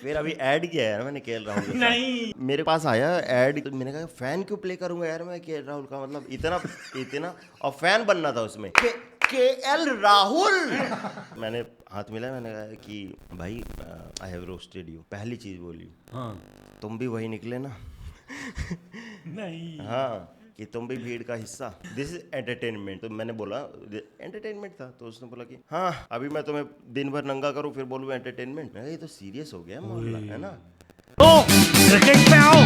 फिर अभी ऐड किया है मैंने केएल राहुल के साथ। नहीं मेरे पास आया ऐड, तो मैंने कहा फैन क्यों प्ले करूंगा यार मैं केएल राहुल का, मतलब इतना और फैन बनना था उसमें केएल राहुल। मैंने हाथ मिलाया, मैंने कहा कि भाई आई हैव रोस्टेड यू, पहली चीज बोली। हाँ तुम भी वही निकले ना। नहीं हाँ कि तुम भी भीड़ का हिस्सा, दिस इज एंटरटेनमेंट। तो मैंने बोला एंटरटेनमेंट था, तो उसने बोला कि हाँ अभी मैं तुम्हें दिन भर नंगा करूँ फिर बोलूँ एंटरटेनमेंट। मैं कहा ये तो सीरियस हो गया मामला है ना। तो क्रिकेट पे आओ।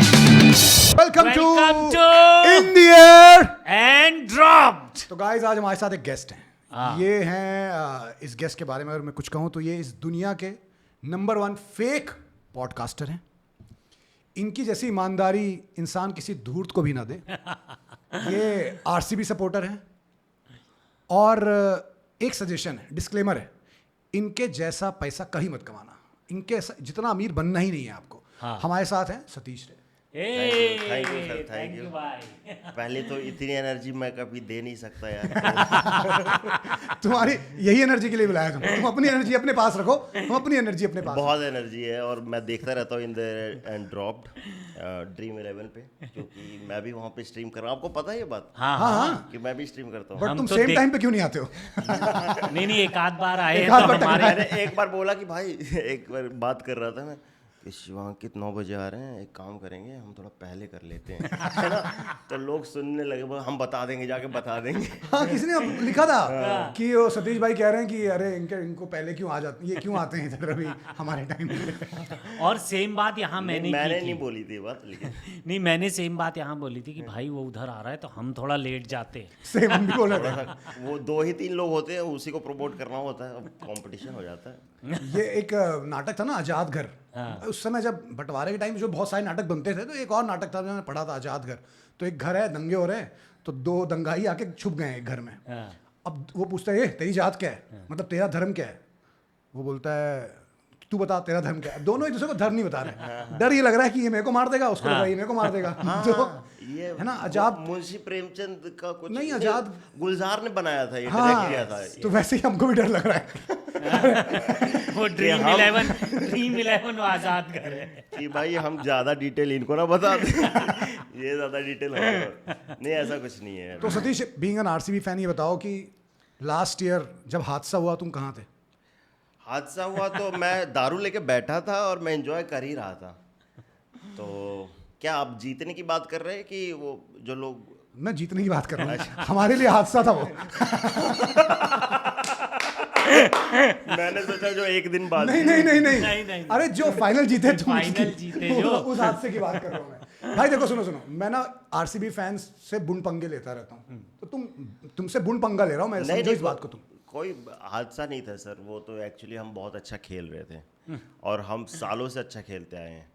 Welcome to Welcome to in the air. And dropped. तो गाइस आज हमारे साथ एक गेस्ट हैं। ये हैं इस गेस्ट के बारे में अगर मैं कुछ कहूँ तो ये इस दुनिया के नंबर 1 फेक पॉडकास्टर हैं। इनकी जैसी ईमानदारी इंसान किसी धूर्त को भी ना दे। ये आरसीबी सपोर्टर हैं और एक सजेशन है, डिस्क्लेमर है, इनके जैसा पैसा कहीं मत कमाना। इनके जितना अमीर बनना ही नहीं है आपको। हाँ। हमारे साथ हैं सतीश रे। Thank you sir, thank you. भाई। पहले तो इतनी एनर्जी मैं कभी दे नहीं सकता यार। तुम्हारी यही एनर्जी के लिए बुलाया तुम अपनी एनर्जी अपने पास रखो। तुम अपनी एनर्जी अपने पास बहुत एनर्जी है और मैं देखता रहता हूँ in the end dropped dream 11 पे, क्योंकि मैं भी वहाँ पे स्ट्रीम कर रहा हूँ। आपको पता है ये बात हाँ हाँ हाँ हाँ कि मैं भी स्ट्रीम करता हूँ। बट हम तुम तो सेम देख- टाइम पे क्यों नहीं आते हो? नहीं एक आध बार आए एक हैं आध तो बार हमारे मैंने एक बार बोला कि भाई एक बार बात कर रहा था मैं कि शिवांकित 9 बजे आ रहे हैं, एक काम करेंगे हम थोड़ा पहले कर लेते हैं, है ना। तो लोग सुनने लगे, बोले, हम बता देंगे, जाके बता देंगे। हाँ किसी ने लिखा था कि वो सतीश भाई कह रहे हैं कि अरे इनको पहले क्यों आ जाते, ये क्यों आते हैं इधर अभी हमारे टाइम पे। और सेम बात यहाँ मैंने की मैंने थी। नहीं बोली थी बात, लेकिन नहीं मैंने सेम बात यहाँ बोली थी कि भाई वो उधर आ रहा है तो हम थोड़ा लेट जाते हैं। सेम हम भी बोल रहे थोड़ा सा वो 2 ही 3 लोग होते हैं, उसी को प्रमोट करना होता है, अब कंपटीशन हो जाता है। थे। ये एक नाटक था ना आजाद घर। उस समय जब बंटवारे के टाइम जो बहुत सारे नाटक बनते थे, तो एक और नाटक था जो मैंने पढ़ा था आजाद घर। तो एक घर है, दंगे हो रहे हैं, तो 2 दंगाई आके छुप गए हैं एक घर में। हाँ। अब वो पूछता है, तेरी जात क्या है, मतलब तेरा धर्म क्या है? वो बोलता है तू बता तेरा धर्म क्या है। दोनों एक दूसरे को धर्म नहीं बता रहे। डर ये लग रहा है कि ये मेरे को मार देगा, उसको लग रहा है ये मेरे को मार देगा। तो ये है ना अजाब। मुंशी प्रेमचंद का कुछ नहीं, आजाद गुलजार ने बनाया था, ये हाँ डायरेक्ट किया था। तो वैसे ही हमको भी डर लग रहा है। वो ड्रीम 11 आजाद घर है। कि भाई हम ज्यादा डिटेल इनको ना बता दें। ये ज्यादा डिटेल नहीं, ऐसा कुछ नहीं है। तो Satish being an RCB fan ये बताओ कि लास्ट ईयर जब हादसा हुआ तुम कहाँ थे? हादसा हुआ तो मैं दारू लेके बैठा था और मैं एंजॉय कर ही रहा था। तो क्या आप जीतने की बात कर रहे हैं कि वो जो लोग? मैं जीतने की बात कर रहा हूँ। हमारे लिए हादसा था वो। मैंने सोचा जो एक दिन बाद। नहीं। अरे जो फाइनल जीते तुम, फाइनल जीते जो। उस हादसे की बात कर रहा हूँ मैं। भाई देखो सुनो, मैं ना आरसीबी फैंस से बुन पंगे लेता रहता हूँ, तो तुमसे बुन पंगा ले रहा हूँ मैं। समझो इस बात को तुम। कोई हादसा नहीं था सर, वो तो एक्चुअली हम बहुत अच्छा खेल रहे थे और हम सालों से अच्छा खेलते आए हैं,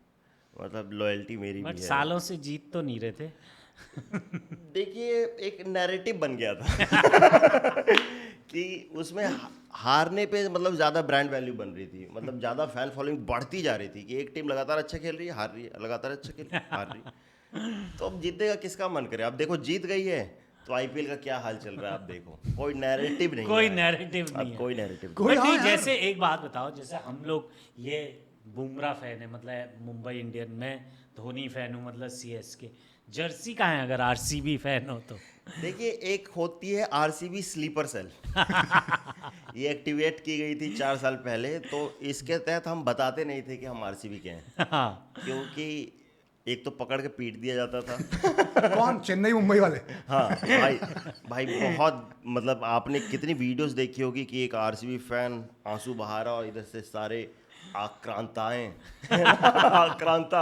मतलब लॉयल्टी मेरी बट भी है। सालों से जीत तो नहीं रहे थे। देखिए एक नैरेटिव बन गया था कि उसमें हारने पे मतलब ज़्यादा ब्रांड वैल्यू बन रही थी, मतलब ज़्यादा फैन फॉलोइंग बढ़ती जा रही थी कि एक टीम लगातार अच्छा खेल रही है, हार रही है, लगातार अच्छा खेल रही है, हार रही है। तो अब जीतेगा किसका मन करे? अब देखो जीत गई है तो आईपीएल का क्या हाल चल रहा है, आप देखो कोई नैरेटिव नहीं कोई है। नैरेटिव अब नहीं है। कोई नैरेटिव कोई बट हाँ नहीं, यार। जैसे एक बात बताओ, जैसे हम लोग ये बुमराह फैन है, मतलब मुंबई इंडियन, मैं धोनी फैन हूँ, मतलब सीएसके। जर्सी कहाँ है अगर आरसीबी फैन हो तो? देखिए एक होती है आरसीबी स्लीपर सेल। ये एक्टिवेट की गई थी 4 साल पहले, तो इसके तहत हम बताते नहीं थे कि हम आरसीबी के हैं, हाँ। क्योंकि एक तो पकड़ के पीट दिया जाता था। कौन? चेन्नई मुंबई वाले? हाँ भाई बहुत, मतलब आपने कितनी वीडियोस देखी होगी कि एक आरसीबी फैन आंसू बहा रहा और इधर से सारे आक्रांताएं आक्रांता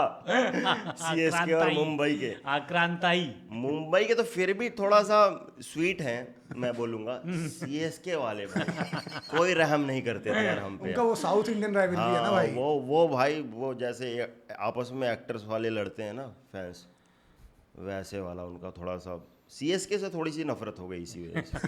सीएसके और मुंबई के। आक्रांताई। मुंबई के तो फिर भी थोड़ा सा स्वीट हैं, मैं बोलूंगा। सीएसके वाले भाई कोई रहम नहीं करते थे यार हम पे। उनका वो साउथ इंडियन राइवलरी है ना हाँ, भाई। वो भाई वो जैसे आपस में एक्टर्स वाले लड़ते हैं ना फैंस, वैसे वाला उनका थोड़ा सा सीएसके से थोड़ी सी नफरत हो गई इसी वजह से।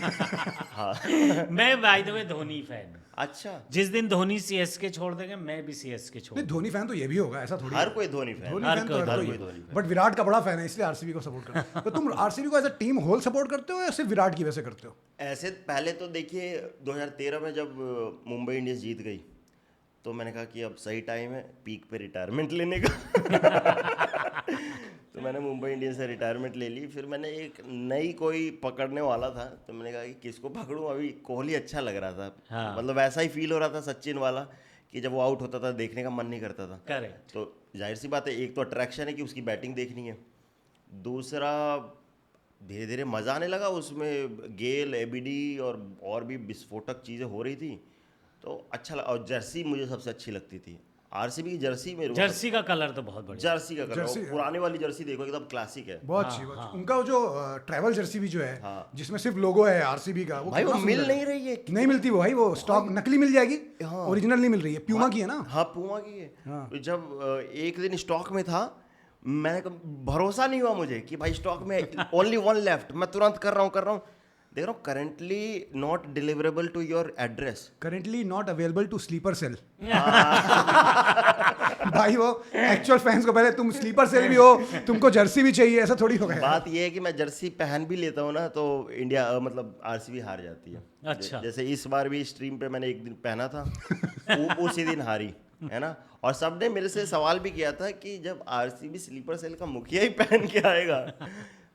हाँ मैं by the way Dhoni fan. अच्छा, जिस दिन धोनी सीएसके छोड़ देंगे मैं भी सीएसके छोड़ नहीं धोनी फैन तो ये भी होगा, ऐसा थोड़ी हर कोई धोनी फैन। धोनी हर फैन तो कोई- हर हर कोई कोई है। धोनी fan। बट विराट का बड़ा फैन है इसलिए आरसीबी को सपोर्ट करते हो। तो तुम आरसीबी को as a team whole support करते हो या सिर्फ विराट की वजह से करते हो? ऐसे पहले तो देखिए 2013 में जब मुंबई इंडियंस जीत गई तो मैंने कहा कि अब सही टाइम है पीक पे रिटायरमेंट लेने का। तो मैंने मुंबई इंडियंस से रिटायरमेंट ले ली। फिर मैंने एक नई कोई पकड़ने वाला था, तो मैंने कहा कि किसको पकड़ूं, अभी कोहली अच्छा लग रहा था। हाँ। मतलब ऐसा ही फील हो रहा था सचिन वाला कि जब वो आउट होता था देखने का मन नहीं करता था। करेक्ट। तो जाहिर सी बात है, एक तो अट्रैक्शन है कि उसकी बैटिंग देखनी है, दूसरा धीरे धीरे मज़ा आने लगा उसमें। गेल, एबीडी और भी विस्फोटक चीज़ें हो रही थी, तो अच्छा लगा। और जर्सी मुझे सबसे अच्छी लगती थी, आरसीबी की जर्सी मेरे को जर्सी का कलर तो बहुत बढ़िया। जर्सी का कलर, जर्सी, पुरानी वाली जर्सी देखो एकदम क्लासिक है बहुत अच्छी बहुत अच्छी। उनका वो जो ट्रैवल जर्सी भी जो है, हाँ। जिसमें सिर्फ लोगो है आरसीबी का, वो भाई वो कितना मिल सुंदर है। नहीं रही है। नहीं मिलती वो भाई, वो स्टॉक नकली मिल जाएगी, हाँ। ओरिजिनल नहीं मिल रही है। प्यूमा की है ना। हाँ पूमा की है। हाँ। तो जब एक दिन स्टॉक में था, मैंने भरोसा नहीं हुआ मुझे कि भाई स्टॉक में ओनली वन लेफ्ट, मैं तुरंत कर रहा हूँ देख रहा हूँ currently not deliverable to your address, currently not available to sleeper cell. भाई वो एक्चुअल फैंस को पहले तुम स्लीपर सेल भी हो, तुमको जर्सी भी चाहिए, ऐसा थोड़ी हो गया। बात ये है कि मैं जर्सी पहन भी लेता हूँ ना, तो इंडिया मतलब आरसीबी हार जाती है। अच्छा। जैसे इस बार भी स्ट्रीम पे मैंने एक दिन पहना था, उसी दिन हारी है ना। और सबने मेरे से सवाल भी किया था कि जब आरसीबी स्लीपर सेल का मुखिया ही पहन के आएगा,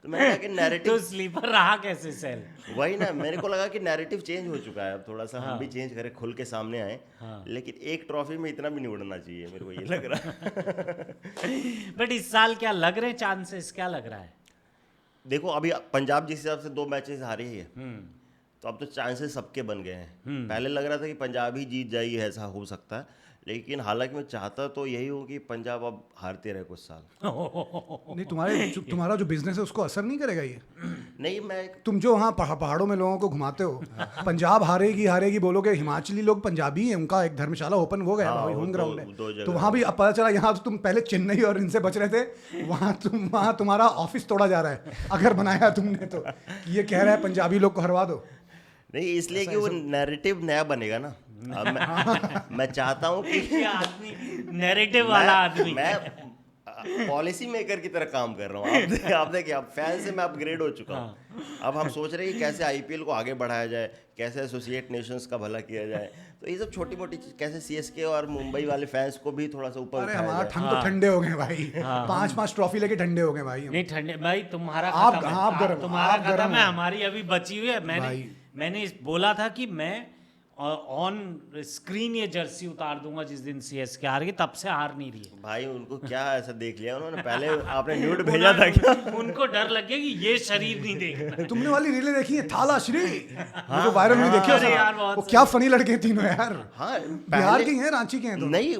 तो मैंने कहा कि तो नैरेटिव स्लीपर रहा कैसे सेल? वही ना, मेरे को लगा कि नैरेटिव चेंज हो चुका है, अब थोड़ा सा हम भी चेंज करें, खुल के सामने आए। लेकिन एक ट्रॉफी में इतना भी नहीं उड़ना चाहिए, मेरे को ये लग रहा है। बट इस साल क्या लग रहे चांसेस, क्या लग रहा है? देखो अभी पंजाब जिस हिसाब से 2 मैचेस हारी है, तो अब तो चांसेस सबके बन गए हैं। पहले लग रहा था कि पंजाब ही जीत जाएगी, ऐसा हो सकता है, लेकिन हालांकि मैं चाहता तो यही हूँ कि पंजाब अब हारते रहे कुछ साल। नहीं, तुम्हारा जो बिजनेस है उसको असर नहीं करेगा ये? नहीं मैं तुम जो वहाँ पहाड़ों में लोगों को घुमाते हो, पंजाब हारेगी बोलोगे, हिमाचली लोग पंजाबी हैं, उनका एक धर्मशाला ओपन हो गया, हाँ, भाई वो होम ग्राउंड दो है। जगह तो वहाँ भी अब पता चला, यहाँ तो तुम पहले चेन्नई और इनसे बच रहे थे, वहाँ तुम्हारा ऑफिस तोड़ा जा रहा है अगर बनाया तुमने तो। ये कह रहा है पंजाबी लोग को हरवा दो। नहीं, इसलिए कि वो नैरेटिव नया बनेगा ना। अब मैं चाहता हूँ कि आदमी नैरेटिव वाला आदमी। मैं पॉलिसी मेकर की तरह काम कर रहा हूँ। आप देखिए, अब फैन से मैं अपग्रेड हो चुका हूँ। अब हम सोच रहे हैं कि कैसे आईपीएल को आगे बढ़ाया जाए, कैसे एसोसिएट नेशंस का भला किया जाए। तो ये सब छोटी मोटी चीज, कैसे सीएसके और मुंबई वाले फैंस को भी थोड़ा सा ऊपर अरे उठाया हमारा जाए। तो ठंडे हो गए भाई, 5-5 ट्रॉफी लेके ठंडे हो गए भाई। नहीं ठंडे भाई, तुम्हारा आप- खत्म है। आप गर्म- तुम्हारा आप गर्म खत्म है, हो। हमारी अभी बची हुई है। मैंने बोला था कि मैं ऑन स्क्रीन ये जर्सी उतार दूंगा जिस दिन सीएसके हार गई, तब से हार नहीं रही है। भाई उनको क्या ऐसा देख लिया उन्होंने? पहले आपने न्यूड भेजा था क्या? उनको डर लग गया कि ये शरीर नहीं देखना। तुमने वाली रीलें देखी है थाला श्री, वो जो वायरल हुई, देखी हो अरे सब? यार, बहुत वो सही। क्या फनी लड़के हैं तीनों यार। हाँ, बिहार के ही हैं, रांची के हैं दोनों। नहीं,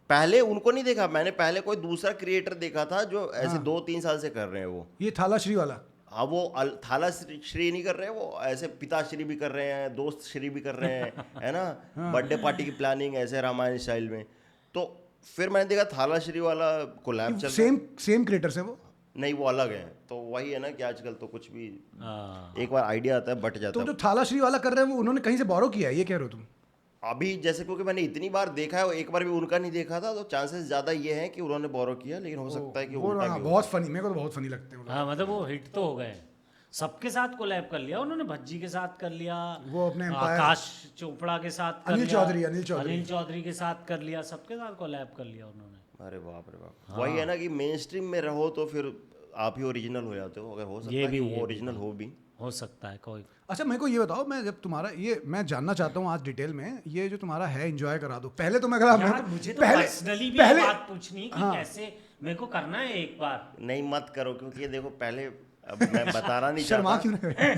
पहले उनको नहीं देखा मैंने, पहले कोई दूसरा क्रिएटर देखा था जो ऐसे 2-3 साल से कर रहे हैं वो। ये थाला श्री वाला। हाँ, वो थाला श्री नहीं कर रहे हैं, वो ऐसे पिताश्री भी कर रहे हैं, दोस्त श्री भी कर रहे हैं, है ना। बर्थडे पार्टी की प्लानिंग ऐसे रामायण स्टाइल में। तो फिर मैंने देखा थाला श्री वाला कोलैब चल रहा है। सेम क्रिएटर्स हैं वो? नहीं, वो अलग है। तो वही है ना कि आजकल तो कुछ भी हाँ। एक बार आइडिया आता है बट जाता तो है। जो थाला श्री वाला कर रहे हैं वो उन्होंने कहीं से बोरो किया है, ये कह रहे हो तुम? अभी जैसे क्योंकि मैंने इतनी बार देखा है, एक बार भी उनका नहीं देखा था, तो चांसेस ज्यादा ये हैं कि उन्होंने बोरो किया, लेकिन हो सकता है कि वो उल्टा हाँ, भी हो। बहुत फनी, मेरे को तो बहुत फनी लगते हैं वो। हाँ मतलब वो हिट तो हो गए, सबके साथ कोलैब कर लिया उन्होंने। भज्जी के साथ कर लिया, वो अपने Empire- आकाश चोपड़ा के साथ कर अनिल लिया, चौधरी अनिल चौधरी के साथ कर लिया, सबके साथ कोलैब कर लिया उन्होंने। अरे बाप रे बाप। वही है ना कि मेन स्ट्रीम में रहो तो फिर आप ही ओरिजिनल हो जाते हो। अगर हो सकता है कि वो ओरिजिनल हो भी। हो सकता है कोई। अच्छा मेरे को ये बताओ, मैं जब तुम्हारा ये मैं जानना चाहता हूँ आज डिटेल में, ये जो तुम्हारा है एंजॉय करा दो। पहले तो मैं यार मुझे तो पर्सनली भी ये बात पूछनी है कि कैसे मेरे को करना है एक बार। नहीं मत करो, क्योंकि ये देखो पहले, अब मैं बताना नहीं शर्मा चाहता, क्यों रहे?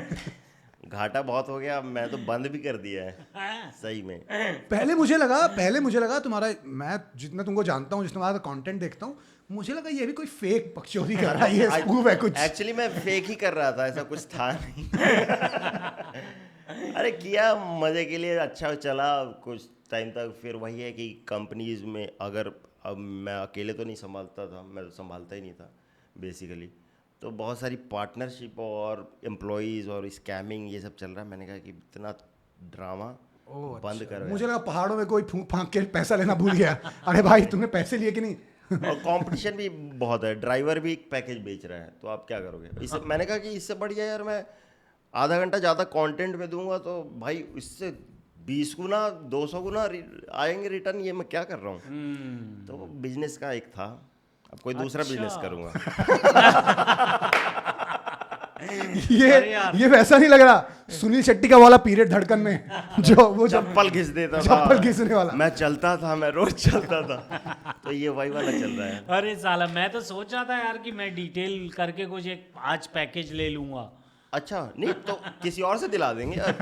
घाटा बहुत हो गया, मैं तो बंद भी कर दिया है सही में। पहले मुझे लगा तुम्हारा, मैं जितना तुमको जानता हूँ, जितना तुम्हारा कंटेंट देखता हूँ, मुझे लगा ये भी कोई फेक पक्षोदी कर रहा है, ये स्कूप है कुछ। एक्चुअली मैं फेक ही कर रहा था, ऐसा कुछ था नहीं। अरे किया मजे के लिए, अच्छा चला कुछ टाइम तक। फिर वही है कि कंपनीज में अगर, अब मैं अकेले तो नहीं संभालता था, मैं तो संभालता ही नहीं था बेसिकली। तो बहुत सारी पार्टनरशिप और एम्प्लॉयज़ और स्कैमिंग ये सब चल रहा है। मैंने कहा कि इतना ड्रामा बंद करो। मुझे लगा पहाड़ों में कोई फूंक फांक के पैसा लेना भूल गया। अरे भाई तुमने पैसे लिए कि नहीं? और कंपटीशन भी बहुत है, ड्राइवर भी एक पैकेज बेच रहा है, तो आप क्या करोगे? इससे मैंने कहा कि इससे बढ़िया यार मैं आधा घंटा ज़्यादा कंटेंट में दूंगा, तो भाई इससे 20 गुना 200 गुना आएंगे रिटर्न, ये मैं क्या कर रहा हूँ। तो बिजनेस का एक था, अब कोई दूसरा बिजनेस करूंगा। ये वैसा नहीं लग रहा सुनील शेट्टी का वाला पीरियड धड़कन में जो वो चप्पल घिस देता था, चप्पल घिसने वाला। मैं चलता था, मैं रोज चलता था। तो ये वही वाला चल रहा है। अरे साला, मैं तो सोच रहा था यार कि मैं डिटेल करके कुछ एक 5 पैकेज ले लूंगा। अच्छा नहीं तो किसी और से दिला देंगे यार।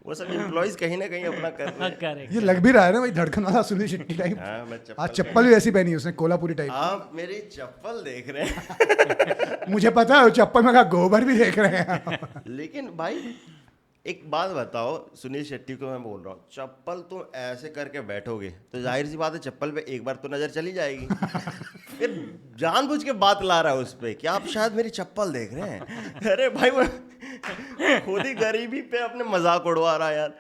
वो सब एम्प्लॉइज कहीं ना कहीं अपना कर रहे हैं। करेक्ट। ये लग भी रहा है ना भाई धड़कन वाला सुनील शेट्टी टाइप। हाँ, मैं आज चप्पल भी ऐसी पहनी है उसने, कोल्हापुरी टाइप। आप मेरी चप्पल देख रहे हैं। मुझे पता है वो चप्पल में का गोबर भी देख रहे हैं। लेकिन भाई एक बात बताओ, सुनील शेट्टी को मैं बोल रहा हूँ, चप्पल तुम ऐसे करके बैठोगे तो जाहिर सी बात है चप्पल पे एक बार तो नजर चली जाएगी। फिर जानबूझ के बात ला रहा है उस पे कि आप शायद मेरी चप्पल देख रहे हैं। अरे भाई वो खुद ही गरीबी पे अपने मजाक उड़वा रहा है यार।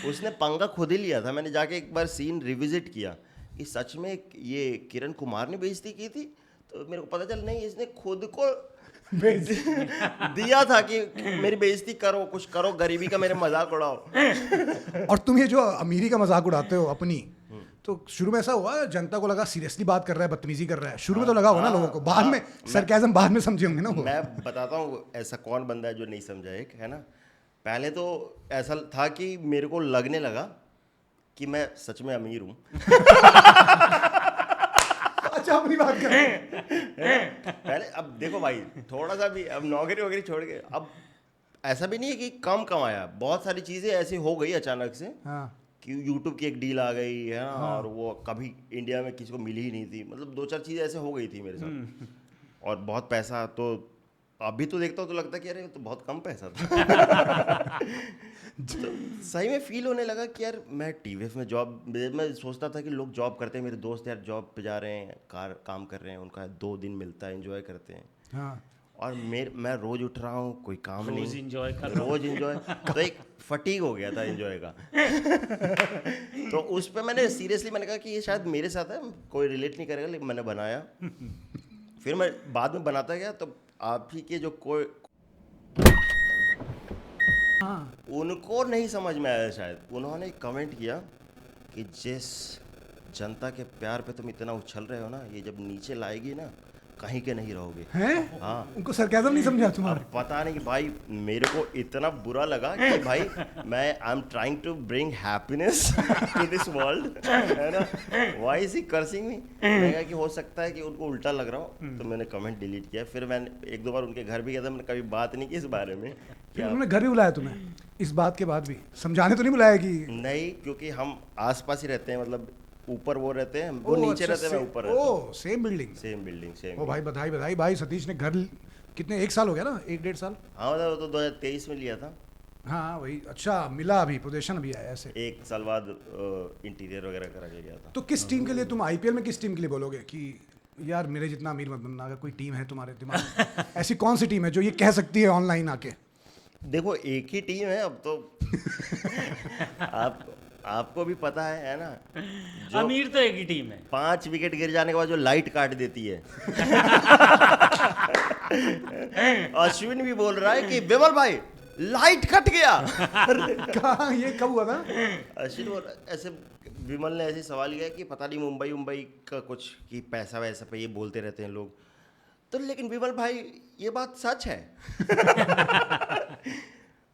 उसने पंगा खुद ही लिया था। मैंने जाके एक बार सीन रिविजिट किया कि सच में ये किरण कुमार ने बेइज्जती की थी, तो मेरे को पता चल नहीं, इसने खुद को दिया था कि मेरी बेइज्जती करो, कुछ करो, गरीबी का मेरे मजाक उड़ाओ। और तुम ये जो अमीरी का मजाक उड़ाते हो अपनी, तो शुरू में ऐसा हुआ जनता को लगा सीरियसली बात कर रहा है, बदतमीजी कर रहा है, शुरू में तो लगा होगा ना लोगों को, बाद में सरकाज़म बाद में समझे होंगे ना वो। मैं बताता हूँ ऐसा कौन बंदा है जो नहीं समझा। एक है ना, पहले तो ऐसा था कि मेरे को लगने लगा कि मैं सच में अमीर हूँ। अच्छा अपनी बात करें। पहले अब देखो भाई, थोड़ा सा भी अब नौकरी वगैरह छोड़ के, अब ऐसा भी नहीं है कि कम कमाया, बहुत सारी चीज़ें ऐसी हो गई अचानक से हाँ। कि यूट्यूब की एक डील आ गई है ना, और वो कभी इंडिया में किसी को मिली ही नहीं थी। मतलब 2-4 चीज़ें ऐसे हो गई थी मेरे साथ, और बहुत पैसा। तो अभी तो देखता हूँ तो लगता है कि अरे तो बहुत कम पैसा था। तो सही में फील होने लगा कि यार मैं टीवीएफ में जॉब, मैं सोचता था कि लोग जॉब करते हैं, मेरे दोस्त यार जॉब पे जा रहे हैं, काम कर रहे हैं, उनका 2 दिन मिलता है, एंजॉय करते हैं। हाँ। और मैं रोज उठ रहा हूँ, कोई काम रोज नहीं, enjoy कर रहा हूँ। रोज एंजॉय। तो एक फटीग हो गया था एंजॉय का। तो उस पे मैंने सीरियसली मैंने कहा कि ये शायद मेरे साथ है, कोई रिलेट नहीं करेगा, लेकिन मैंने बनाया। फिर मैं बाद में बनाता गया, तो आप ही के जो कोई उनको नहीं समझ में आया शायद, उन्होंने कमेंट किया कि जिस जनता के प्यार पे तुम इतना उछल रहे हो ना, ये जब नीचे लाएगी ना, कहीं के नहीं रहोगे। हैं? हाँ। उनको सरकाज़म नहीं समझा तुम्हारा? अब पता नहीं भाई, मेरे को इतना बुरा लगा कि भाई मैं I am trying to bring happiness to this world, है ना, why is he cursing me. मैंने कहा कि हो सकता है कि उनको उल्टा लग रहा हो, तो मैंने कमेंट डिलीट किया। फिर मैंने 1-2 बार उनके घर भी गया था, मैंने कभी बात नहीं की इस बारे में। फिर उन्होंने घर भी बुलाया तुम्हें इस बात के बाद भी? समझाने तो नहीं बुलाया कि? नहीं, क्योंकि हम आसपास ही रहते हैं, मतलब ऊपर वो रहते हैं, वो नीचे रहते हैं, मैं ऊपर रहता हूँ। Same building. Same building, same. ओ भाई बधाई बधाई भाई, सतीश ने घर कितने, 1 साल हो गया ना, 1-1.5 साल? हाँ, मतलब वो तो 2023 में लिया था। हाँ वही। अच्छा मिला अभी, पोजीशन भी आया ऐसे? 1 साल बाद इंटीरियर वगैरह करा के गया था। तो किस टीम के लिए तुम आईपीएल में किस टीम के लिए बोलोगे कि यार मेरे जितना अमीर मत बनना? अगर कोई टीम है तुम्हारे दिमाग में, ऐसी कौन सी टीम है जो ये कह सकती है ऑनलाइन आके? देखो एक ही टीम है अब तो। आपको भी पता है ना, जो अमीर तो एक ही टीम है। 5 विकेट गिर जाने के बाद जो लाइट काट देती है। अश्विन भी बोल रहा है कि विमल भाई लाइट कट गया। कहाँ, ये कब हुआ था? अश्विन बोल ऐसे, विमल ने ऐसे सवाल किया कि पता नहीं मुंबई का कुछ कि पैसा वैसा पे ये बोलते रहते हैं लोग, तो लेकिन विमल भाई ये बात सच है।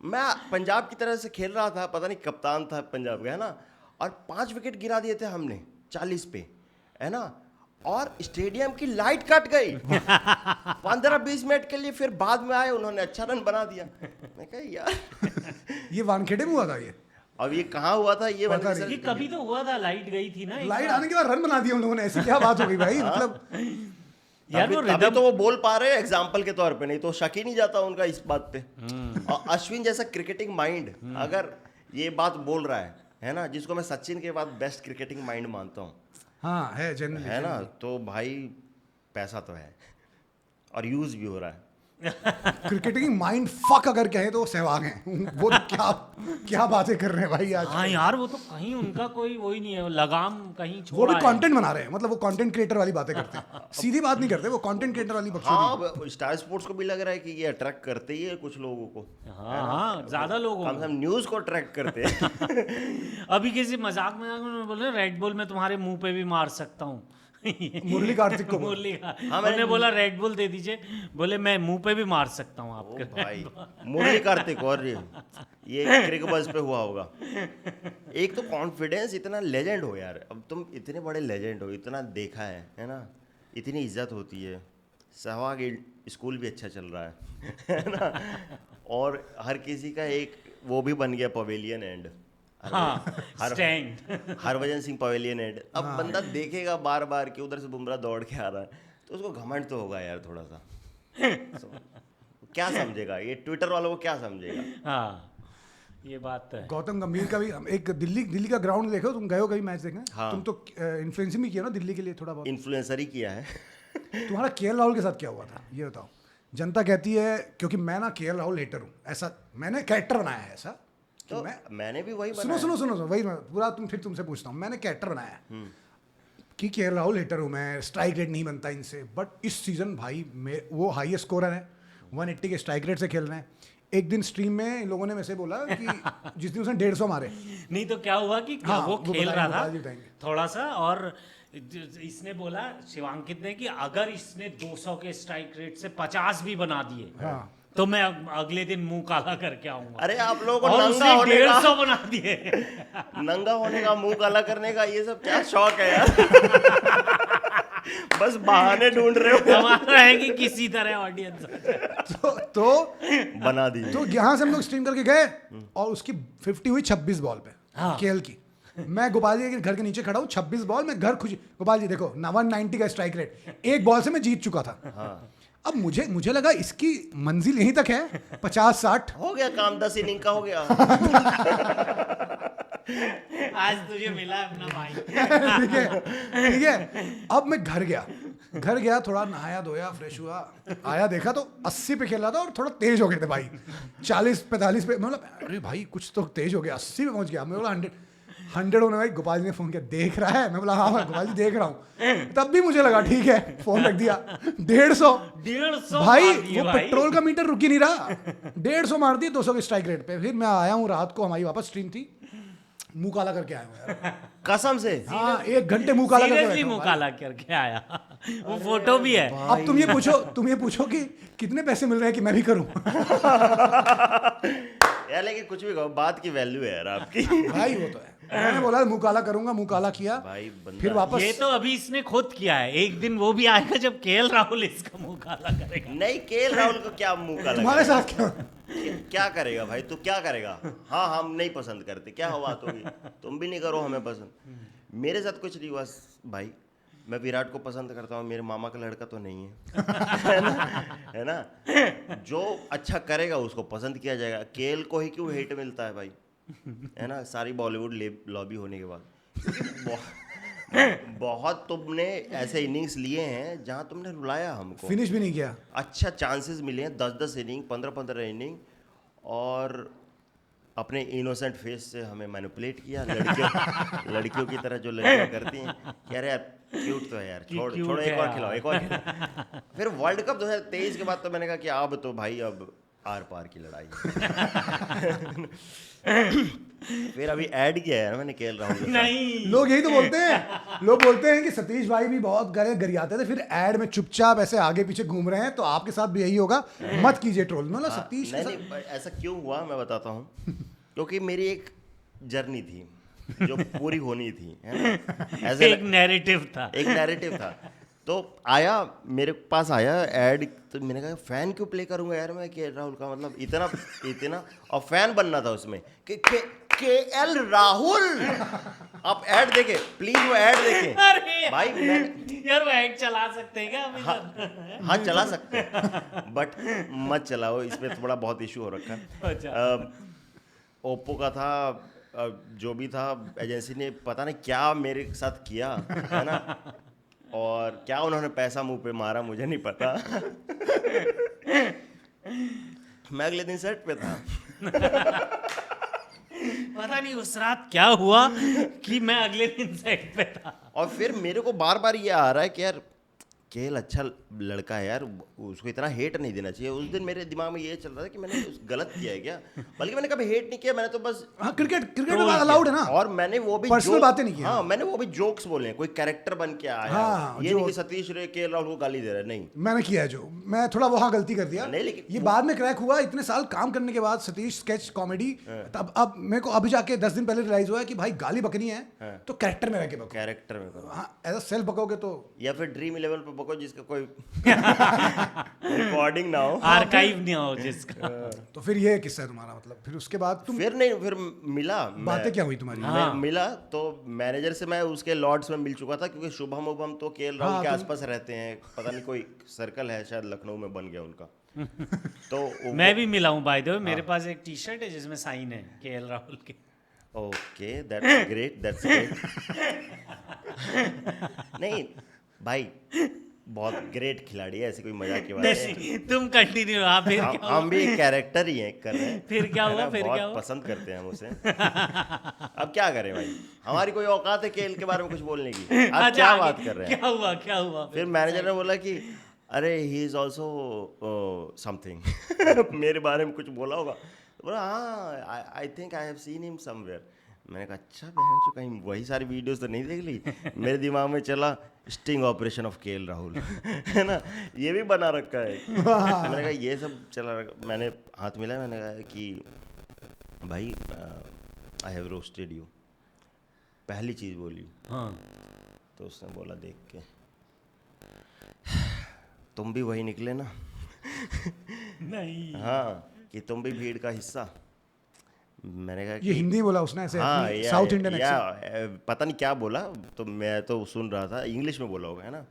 मैं पंजाब की तरह से खेल रहा था, पता नहीं कप्तान था पंजाब का, है ना, और 5 विकेट गिरा दिए थे हमने 40 पे, है ना, और स्टेडियम की लाइट कट गई 15-20 मिनट के लिए। फिर बाद में आए, उन्होंने अच्छा रन बना दिया। मैं कहा यार ये वानखेड़े में हुआ था ये? अब ये कहाँ हुआ था ये पता मैंने नहीं। ये कभी तो हुआ था, लाइट गई थी ना एक लाइट बार। आने के बाद रन बना दिया उन लोगों ने, ऐसी क्या बात हो गई भाई? मतलब यार वो तभी रिदम तो वो बोल पा रहे हैं एग्जाम्पल के तौर पे, नहीं तो शक ही नहीं जाता उनका इस बात पे। और अश्विन जैसा क्रिकेटिंग माइंड अगर ये बात बोल रहा है ना, जिसको मैं सचिन के बाद बेस्ट क्रिकेटिंग माइंड मानता हूँ, हाँ है जनरली, है ना, तो भाई पैसा तो है और यूज भी हो रहा है। क्रिकेटिंग माइंड फक अगर कहे तो वो सहवाग हैं। वो तो क्या क्या बातें कर रहे हैं भाई आज। हाँ यार, वो तो कहीं उनका कोई वही नहीं है, वो लगाम कहीं वो छोड़ा भी है। कंटेंट बना रहे हैं, मतलब वो कंटेंट क्रिएटर वाली बातें करते हैं, सीधी बात नहीं करते, वो कंटेंट क्रिएटर वाली बकचोदी। हाँ, अब स्टार स्पोर्ट्स को भी लग रहा है कि ये अट्रैक्ट करते ही है कुछ लोगों को। हाँ हाँ, ज्यादा लोग कम से कम न्यूज को अट्रैक्ट करते हैं। अभी किसी मजाक में बोले रेड बुल मैं तुम्हारे मुंह पे भी मार सकता हूँ। मुरली कार्तिक को बोल। मुरली का हाँ, मैंने बोला रेड बुल दे दीजिए, बोले मैं मुंह पे भी मार सकता हूँ ओ आपके। भाई, मुरली कार्तिक और ये क्रिकबज़ पे हुआ होगा। एक तो कॉन्फिडेंस, इतना लेजेंड हो यार, अब तुम इतने बड़े लेजेंड हो, इतना देखा है ना, इतनी इज्जत होती है, सहवाग स्कूल भी अच्छा चल रहा है ना, और हर किसी का एक वो भी बन गया पवेलियन एंड, हाँ, stand. Harbhajan Singh pavilion and. अब बंदा देखेगा बार बार कि उधर से बुमराह दौड़ के आ रहा है, तो उसको घमंड तो होगा यार थोड़ा सा। क्या समझेगा ये, ट्विटर वालों को क्या समझेगा। हाँ, ये बात तो है। गौतम गंभीर का भी एक दिल्ली का ग्राउंड देखो, तुम गए हो कभी मैच देखने? हाँ। तुम तो इन्फ्लुएंसिंग भी किया ना दिल्ली के लिए थोड़ा बहुत। इन्फ्लुएंसर ही किया है। तुम्हारा केएल राहुल के साथ क्या हुआ था ये बताओ। जनता कहती है, क्योंकि मैं ना केएल राहुल हेटर हूँ, ऐसा मैंने कैरेक्टर बनाया है ऐसा कि तो मैं, मैंने भी वही सुनो बनाया। सुनो सुनो वही मैं पूरा फिर तुमसे पूछता हूँ। मैंने कैरेक्टर बनाया है कि केएल राहुल हेटर हूँ मैं, स्ट्राइक रेट नहीं बनता इनसे, बट इस सीजन भाई वो हाईएस्ट स्कोरर है, 180 के स्ट्राइक रेट से खेल रहे हैं। एक दिन स्ट्रीम में इन लोगों ने मेरे से बोला कि जिस दिन उसने 150 मारे, नहीं तो क्या हुआ कि हाँ, वो वो खेल बताएंगे, रहा बताएंगे, था बताएंगे। थोड़ा सा, और इसने बोला शिवांकित ने कि अगर इसने 200 के स्ट्राइक रेट से 50 भी बना दिए हाँ। तो मैं अगले दिन मुंह काला करके आऊंगा। अरे आप लोगों को और नंगा उसने होने का, 150 बना दिए। नंगा होने का, मुंह काला करने का, ये सब क्या शौक है यार। बस बहाने ढूंढ रहे हो। हमारा है कि किसी तरह ऑडियंस तो बना दी। तो यहाँ से हम लोग स्ट्रीम करके गए और उसकी 50 हुई 26 बॉल पे, हाँ। केएल की। मैं गोपाल जी के घर के नीचे खड़ा हूँ, 26 बॉल में घर खुशी, गोपाल जी देखो 190 का स्ट्राइक रेट, एक बॉल से मैं जीत चुका था। हाँ। अब मुझे लगा इसकी मंजिल यहीं तक है, 50-60 हो गया काम, 10 इनिंग का हो गया। आज तुझे मिला अपना भाई। ठीक है ठीक है। अब मैं घर गया थोड़ा नहाया धोया फ्रेश हुआ, आया देखा तो 80 पे खेल रहा था और थोड़ा तेज हो गए थे भाई, 40-45 पे, मतलब अरे भाई कुछ तो तेज हो गया, 80 पे पहुंच गया। मैं बोला 100 होने भाई। गोपाल जी ने फोन किया, देख रहा है? मैं बोला हाँ गोपाल जी देख रहा हूँ। तब भी मुझे लगा ठीक है, फोन रख दिया। 150 भाई, वो पेट्रोल का मीटर रुक ही नहीं रहा, 150 मार दिए 200 के स्ट्राइक रेट पे। फिर मैं आया हूँ रात को, हमारी वापस स्ट्रीम थी, मुंह काला करके आया हूँ यार। कसम से। हाँ 1 घंटे मुंह काला करके सीरियसली बैठा हूँ मुंह भाई। काला करके आया। वो फोटो भी है। अब तुम ये पूछो कि कितने पैसे मिल रहे हैं कि मैं भी करूं। यार लेकिन कुछ भी कहो, बात की वैल्यू है यार आपकी। भाई वो तो है। मैंने बोला मुंह काला करूंगा, मुंह काला किया भाई बंदा, फिर वापस। ये तो अभी इसने खुद किया है। एक दिन वो भी आएगा जब केएल राहुल इसका मुंह काला करेगा। नहीं, केएल राहुल को क्या मुंह काला तुम्हारे करेगा? साथ क्यों? क्या करेगा भाई, तू क्या करेगा? हाँ हम नहीं पसंद करते, क्या बात होगी, तुम भी नहीं करो हमें पसंद। मेरे साथ कुछ नहीं हुआ भाई, मैं विराट को पसंद करता हूँ, मेरे मामा का लड़का तो नहीं है। है ना? जो अच्छा करेगा उसको पसंद किया जाएगा। केएल को ही क्यों हेट मिलता है भाई, है ना? सारी बॉलीवुड लॉबी होने के बाद बहुत तुमने ऐसे इनिंग्स लिए हैं जहां तुमने रुलाया हमको, फिनिश भी नहीं किया। अच्छा चांसेस मिले हैं, 10-10 इनिंग, 15-15 इनिंग, और अपने इनोसेंट फेस से हमें मैनिपुलेट किया, लड़कियों की तरह जो लड़कियां करती हैं। कह रहे यार क्यूट तो है यार, छोड़ो एक और खिलाओ, एक और खिलाओ। फिर वर्ल्ड कप 2023 के बाद तो मैंने कहा कि अब तो भाई अब आर पार की लड़ाई। फिर अभी ऐड किया है ना मैंने केएल राहुल के साथ। नहीं, लोग यही तो बोलते हैं, लोग बोलते हैं कि सतीश भाई भी बहुत गरियाते थे, फिर ऐड में चुपचाप ऐसे आगे पीछे घूम रहे हैं, तो आपके साथ भी यही होगा, मत कीजिए ट्रोल। मतलब सतीश नहीं, ऐसा क्यों हुआ मैं बताता हूँ। क्योंकि मेरी एक जर्नी थी जो पूरी होनी थी, है ना? एक नैरेटिव था। एक नैरेटिव था। तो आया मेरे पास आया ऐड, तो मैंने कहा फैन क्यों प्ले करूंगा यार मैं केएल राहुल का, मतलब इतना और फैन बनना था उसमें कि केएल राहुल। आप ऐड देखे प्लीज, वो ऐड देखें अरे भाई। यार वो ऐड चला सकते हैं क्या हमेशा? हाँ चला सकते हैं, बट मत चलाओ, इसमें थोड़ा बहुत इशू हो रखा है। अच्छा। ओप्पो का था, जो भी था, एजेंसी ने पता नहीं क्या मेरे साथ किया, है ना, और क्या उन्होंने पैसा मुंह पे मारा मुझे नहीं पता। मैं अगले दिन सेट पे था। पता नहीं उस रात क्या हुआ कि मैं अगले दिन सेट पे था। और फिर मेरे को बार बार ये आ रहा है कि यार केएल अच्छा लड़का है यार, उसको इतना हेट नहीं देना चाहिए। उस दिन मेरे दिमाग में ये चल रहा था कि मैंने गलत किया है क्या, बल्कि मैंने कभी हेट नहीं किया, मैंने तो बस हाँ, क्रिकेट में अलाउड है ना, और मैंने वो भी पर्सनल बातें नहीं की। हाँ, मैंने वो भी जोक्स बोले हैं, कोई कैरेक्टर बन के आया। हाँ, ये नहीं कि सतीश रे केएल राहुल को गाली दे रहा है, नहीं। मैंने किया है जो, मैं थोड़ा वहाँ गलती कर दिया। नहीं, लेकिन ये बाद में क्रैक हुआ, इतने साल काम करने के बाद सतीश स्केच कॉमेडी, तब अब मेरे को अभी जाके 10 दिन पहले रियलाइज हुआ है कि भाई गाली बकनी है तो कैरेक्टर में रह के बको। कैरेक्टर में करो, हाँ, एज अ सेल्फ बकोगे तो, या फिर ड्रीम 11 पे बको जिसका कोई रिकॉर्डिंग ना हो, आर्काइव नहीं हो जिसका। तो फिर ये किस्सा है तुम्हारा, मतलब फिर उसके बाद तुम फिर मिला, बातें क्या हुई तुम्हारी? मैं मिला तो मैनेजर से मैं उसके लॉर्ड्स में मिल चुका था, क्योंकि शुभम उभम तो केएल राहुल के आसपास रहते हैं, पता नहीं कोई सर्कल है शायद लखनऊ में बन गया उनका। तो मैं भी मिला हूँ बाय द वे, मेरे पास एक टी शर्ट है जिसमें साइन है केएल राहुल के। Okay, that's great, that's great. नहीं भाई, बहुत ग्रेट खिलाड़ी है, ऐसी कोई मजाक की बात है। नहीं, तुम कंटिन्यू। आप फिर क्या हुआ? हम भी एक कैरेक्टर ही हैं, कर रहे हैं। फिर क्या है हुआ? ना, फिर बहुत क्या हुआ? पसंद करते हैं हम उसे। अब क्या करें भाई, हमारी कोई औकात है केएल के बारे में कुछ बोलने की? आप अच्छा, क्या आगे बात कर रहे हैं? क्या हुआ फिर मैनेजर ने बोला कि अरे ही इज ऑल्सो समथिंग। मेरे बारे में कुछ बोला होगा, तो बोला हाँ I think I have seen him somewhere. मैंने कहा अच्छा बहन चो, कहीं वही सारी वीडियोस तो नहीं देख ली? मेरे दिमाग में चला sting operation of KL Rahul, है ना, ये भी बना रखा है। मैंने कहा ये सब चला रखा। मैंने हाथ मिलाया, मैंने कहा कि भाई आई हैव रोस्टेड यू, पहली चीज़ बोली। हाँ। तो उसने बोला देख के, तुम भी वही निकले ना? नहीं। हाँ, कि तुम भी भीड़ का हिस्सा। मैंने कहा ये हिंदी बोला उसने ऐसे, हाँ, साउथ इंडियन पता नहीं क्या बोला, तो मैं तो सुन रहा था, इंग्लिश में बोला होगा, है ना।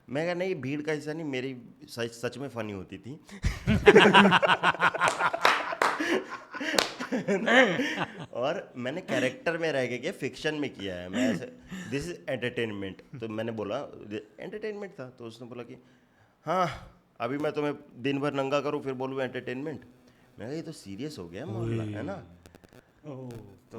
मैं कहा नहीं, भीड़ का हिस्सा नहीं, मेरी सच में फनी होती थी। और मैंने कैरेक्टर में रह के किया, फिक्शन में किया है मैं, ऐसे दिस इज एंटरटेनमेंट। तो मैंने बोला एंटरटेनमेंट था, तो उसने बोला कि हाँ अभी मैं तुम्हें दिन भर नंगा करूँ फिर बोलूँ एंटरटेनमेंट। मैं कहा ये तो सीरियस हो गया मामला, है ना। तो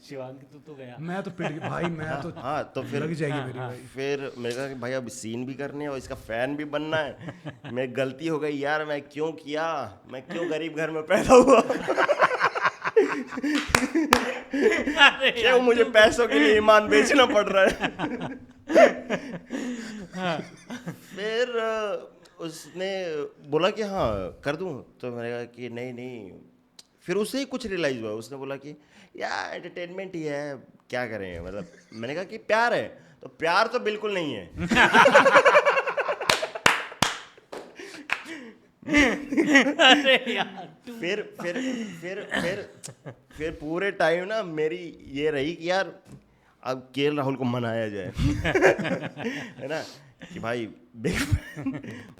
शिवांग तो गया। मैं तो पिट गया भाई, मैं तो हाँ, तो फिर लग जाएगी मेरी भाई। फिर मैंने कहा कि भाई अब सीन भी करने हैं और इसका फैन भी बनना है। मैं गलती हो गई यार, मैं क्यों किया, मैं क्यों गरीब घर में पैदा हुआ। क्यों मुझे पैसों के लिए ईमान बेचना पड़ रहा है। फिर उसने बोला कि हाँ कर दूं, तो मैंने कहा कि नहीं। फिर उससे ही कुछ रियलाइज हुआ, उसने बोला कि यार एंटरटेनमेंट ही है, क्या करें, मतलब। मैंने कहा कि प्यार है, तो प्यार तो बिल्कुल नहीं है। अरे यार फिर पूरे टाइम ना मेरी ये रही कि यार अब केएल राहुल को मनाया जाए। है ना, कि भाई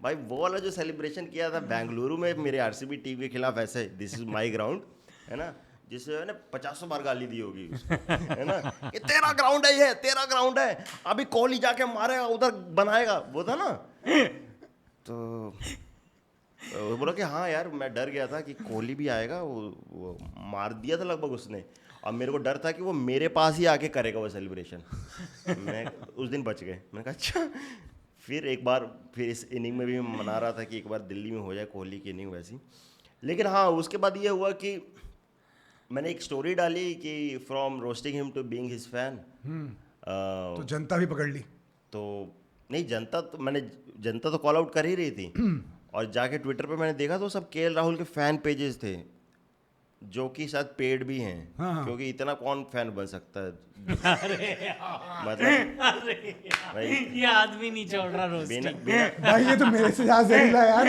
भाई वो वाला जो सेलिब्रेशन किया था बेंगलुरु में मेरे आरसीबी टीम के खिलाफ, ऐसे दिस इज माय ग्राउंड, है ना, जिसे है ना 50 बार गाली दी होगी उसको, है ना, कि तेरा ग्राउंड है, ये तेरा ग्राउंड है, अभी कोहली जाके मारेगा उधर बनाएगा, वो था ना। तो वो बोला कि हाँ यार, मैं डर गया था कि कोहली भी आएगा, वो मार दिया था लगभग उसने, और मेरे को डर था कि वो मेरे पास ही आके करेगा वो सेलिब्रेशन। मैं उस दिन बच गए। मैंने कहा अच्छा। फिर एक बार फिर इस इनिंग में भी मैं मना रहा था कि एक बार दिल्ली में हो जाए कोहली की इनिंग वैसी। लेकिन हाँ, उसके बाद ये हुआ कि मैंने एक स्टोरी डाली कि from roasting him to being his fan. तो जनता भी पकड़ ली। तो नहीं, जनता तो कॉल आउट कर ही रही थी। और जाके ट्विटर पे मैंने देखा तो सब केएल राहुल के फैन पेजेस थे, जो कि शायद पेड भी हैं। हाँ। क्योंकि इतना कौन फैन बन सकता है। अरे मतलब भाई, ये आदमी नहीं छोड़ रहा रोस्टिंग। बिना भाई ये तो मेरे से ज्यादा जहरीला है यार,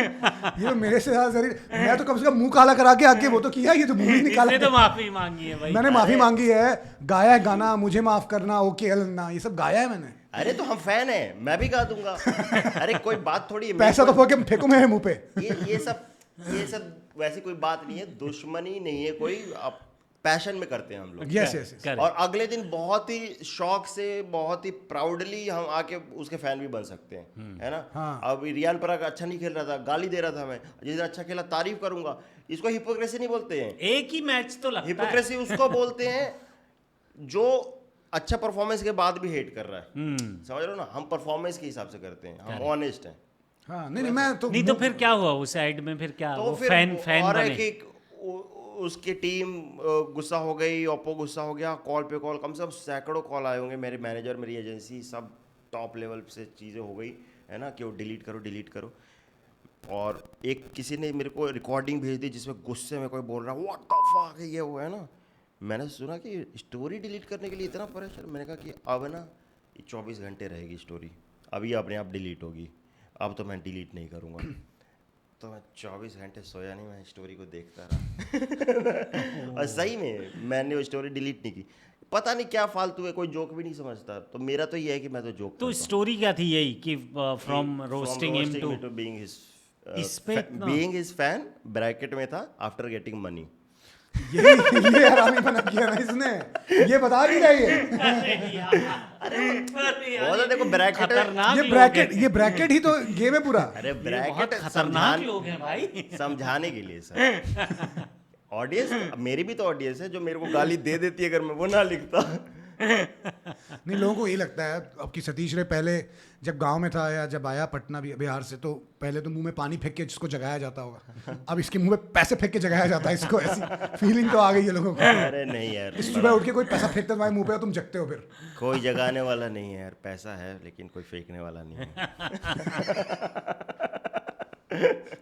ये तो मेरे से ज्यादा जहरीला। मैं तो कम से कम मुंह काला करा के आके वो तो किया, ये तो मुंह ही निकाला। इसने तो माफी मांगी है भाई। मैंने माफी मांगी है, गाया है गाना मुझे माफ करना, ओके अलना, ये सब गाया है मैंने। अरे तो हम फैन हैं, मैं भी गा दूंगा। अरे कोई बात थोड़ी है, पैसा तो फेंको मेरे मुंह पे। ये सब वैसी कोई बात नहीं है, दुश्मनी नहीं है कोई। आप पैशन में करते हैं हम लोग। Yes yes Correct. और अगले दिन बहुत ही शौक से, बहुत ही प्राउडली हम आके उसके फैन भी बन सकते हैं, है ना। हाँ। अब रियान पराग अच्छा नहीं खेल रहा था, गाली दे रहा था, मैं जिस दिन अच्छा खेला तारीफ करूंगा। इसको हिपोक्रेसी नहीं बोलते हैं, एक ही मैच तो लगता है। हिपोक्रेसी उसको बोलते हैं जो अच्छा परफॉर्मेंस के बाद भी हेट कर रहा है। समझ रहे हो ना, हम परफॉर्मेंस के हिसाब से करते हैं, हम ऑनेस्ट हैं। हाँ नहीं मैं तो नहीं तो फिर क्या हुआ उस साइड में, फिर क्या तो वो फिर फैन और है बने? कि उसकी टीम गुस्सा हो गई, ओप्पो गुस्सा हो गया, कॉल पे कॉल, कम से कम सैकड़ों कॉल आए होंगे, मेरे मैनेजर, मेरी एजेंसी, सब टॉप लेवल से चीज़ें हो गई, है ना, कि वो डिलीट करो डिलीट करो। और एक किसी ने मेरे को रिकॉर्डिंग भेज दी जिसमें गुस्से में कोई बोल रहा है व्हाट द फक, ये वो है ना। मैंने सुना कि स्टोरी डिलीट करने के लिए इतना परेशान। मैंने कहा कि अब ना ये 24 घंटे रहेगी स्टोरी, अब ये अपने आप डिलीट होगी, अब तो मैं डिलीट नहीं करूँगा। तो मैं 24 घंटे सोया नहीं, मैं स्टोरी को देखता रहा। और सही में मैंने वो स्टोरी डिलीट नहीं की। पता नहीं क्या फालतू है, कोई जोक भी नहीं समझता। तो मेरा तो ये है कि मैं तो जोक तो स्टोरी क्या थी यही कि from roasting him to being his इस पे इतना- बीइंग हिज फैन, ब्रैकेट में था आफ्टर गेटिंग मनी। ये हरामी बना किया ना इसने, ये बता नहीं रहा ये। वो तो देखो ब्रैकेट, खतरनाक ये लोग ब्रैकेट हैं। ये ब्रैकेट ही तो गेम है पूरा। अरे ये बहुत ब्रैकेट खतरनाक लोग हैं भाई। समझाने के लिए सर। ऑडियंस मेरी भी तो ऑडियंस है जो मेरे को गाली दे देती है अगर मैं वो ना लिखता। नहीं लोगों को ये लगता है अब कि सतीश रे पहले जब गांव में था या जब आया पटना बिहार से, तो पहले तो मुंह में पानी फेंक के जिसको जगाया जाता होगा, अब इसके मुंह में पैसे फेंक के जगाया जाता है इसको। ऐसी फीलिंग तो आ गई है लोगों को। अरे नहीं यार, इस सुबह उठ के कोई पैसा फेंकता है तुम्हारे मुंह पे और तुम जगते हो फिर। कोई जगाने वाला नहीं है यार, पैसा है लेकिन कोई फेंकने वाला नहीं है।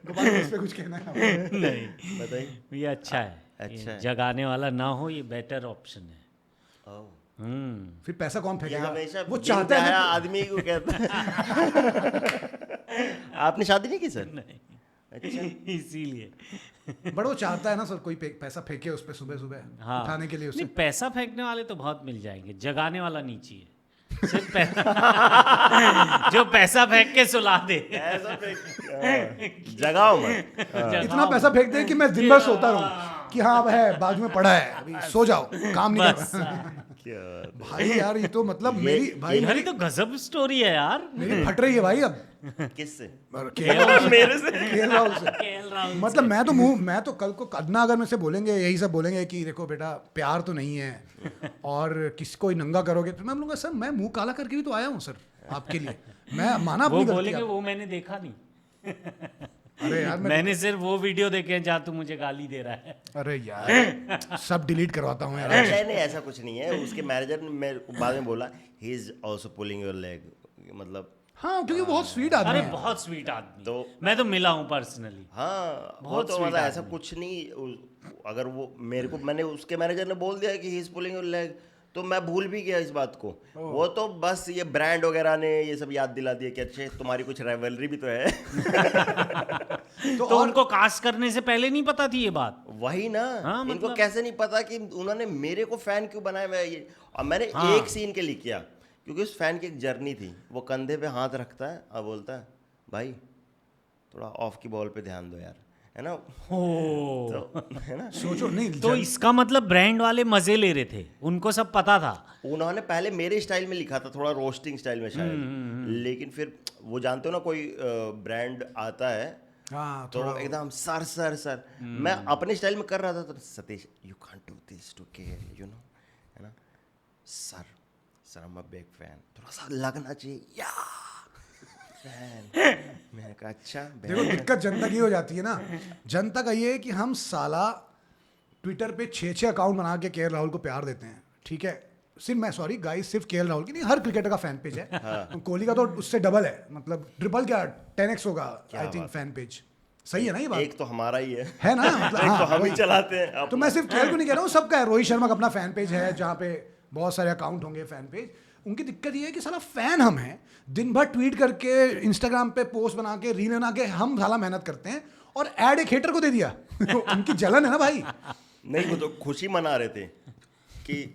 गोपाल इस पे कुछ कहना है? नहीं बताइए। ये अच्छा है, अच्छा ये है। जगाने वाला ना हो, ये बेटर ऑप्शन है। ओह, फिर पैसा कौन ये फेंकेगा? हमेशा वो चाहता है बेइंतहा ना- आदमी को कहता है। आपने शादी नहीं की सर? नहीं अच्छा, इसीलिए बट वो चाहता है ना सर कोई पैसा फेंके उस पे सुबह सुबह हाँ उठाने के लिए उसे। नहीं, पैसा फेंकने वाले तो बहुत मिल जाएंगे, जगाने वाला नहीं चाहिए। सिर्फ पैसा जो पैसा फेंक के सुला दे। ऐसा फेंक जगाओ मत। इतना पैसा फेंक दे कि मैं दिन भर सोता रहूं कि हाँ अब है बाजू में पड़ा है, अभी सो जाओ, काम नहीं बस कर। क्या भाई यार ये तो मतलब मेरी भाई भाई तो गजब स्टोरी है यार। मेरी फट रही है भाई अब। किससे? मेरे से केएल राहुल से। केएल राहुल मतलब मैं तो कल को कदना अगर मेरे से बोलेंगे यही सब बोलेंगे कि देखो बेटा प्यार तो नहीं है और किसी को नंगा करोगे, तो मैं बोलूँगा सर मैं मुंह काला करके भी तो आया हूँ सर आपके लिए, मैं माना वो अपनी गलती बोलेंगे आप- वो मैंने देखा नहीं। अरे यार मैंने सिर्फ वो वीडियो देखे जहाँ तू मुझे गाली दे रहा है। अरे यार सब डिलीट करवाता हूँ यार। नहीं नहीं, ऐसा कुछ नहीं है। उसके मैनेजर ने मेरे को बाद में बोला he is also pulling your leg, मतलब हाँ क्योंकि बहुत स्वीट आदमी अरे है। बहुत स्वीट आदमी, तो मैं तो मिला हूँ पर्सनली। हाँ वो बहुत तो sweet मतलब ऐसा आदमी। कुछ नहीं। अगर वो मेरे को, मैंने उसके मैनेजर ने बोल दिया कि he is pulling your leg, तो मैं भूल भी गया इस बात को। वो तो बस ये ब्रांड वगैरह ने ये सब याद दिला दिया कि अच्छे तुम्हारी कुछ राइवलरी भी तो है। तो उनको कास्ट करने से पहले नहीं पता थी ये बात? वही ना, हाँ, इनको मतलब- कैसे नहीं पता कि उन्होंने मेरे को फैन क्यों बनाया हुआ है ये। और मैंने हाँ। एक सीन के लिए किया क्योंकि उस फैन की एक जर्नी थी। वो कंधे पे हाथ रखता है और बोलता है भाई थोड़ा ऑफ की बॉल पे ध्यान दो यार, है ना। हो तो है ना, सोचो नहीं तो इसका मतलब ब्रांड वाले मजे ले रहे थे, उनको सब पता था। उन्होंने पहले मेरे स्टाइल में लिखा था, थोड़ा रोस्टिंग स्टाइल में शायद, लेकिन फिर वो जानते हो ना कोई ब्रांड आता है हाँ तो एकदम सर सर सर, मैं अपने स्टाइल में कर रहा था। तो Satish you can't do this to care, you know, है ना sir, sir I am a big fan, थोड़ा सा लगना चाहिए या फैन। मैंने कहा अच्छा। देखो दिक्कत जनता की हो जाती है ना, जनता का ये है कि हम साला ट्विटर पे 6 अकाउंट बना के केएल राहुल को प्यार देते हैं, ठीक है। सिर्फ मैं सॉरी गाइस, सिर्फ केएल राहुल की नहीं, हर क्रिकेटर का फैन पेज है। कोहली का तो उससे डबल है, मतलब ट्रिपल क्या 10x होगा आई थिंक फैन पेज। सही है ना ये बात? एक तो हमारा ही है ना मतलब एक तो हाँ, हम ही वही। चलाते हैं तो मैं सिर्फ केएल को नहीं कह रहा हूँ, सबका है। रोहित शर्मा का अपना फैन पेज है जहाँ पे बहुत सारे अकाउंट होंगे फैन पेज। उनकी दिक्कत ये है कि साला फैन हम हैं, दिन भर ट्वीट करके इंस्टाग्राम पे पोस्ट बना के रील बना के हम साला मेहनत करते हैं और ऐड एक हेटर को दे दिया। उनकी जलन है ना भाई। नहीं, वो तो खुशी मना रहे थे कि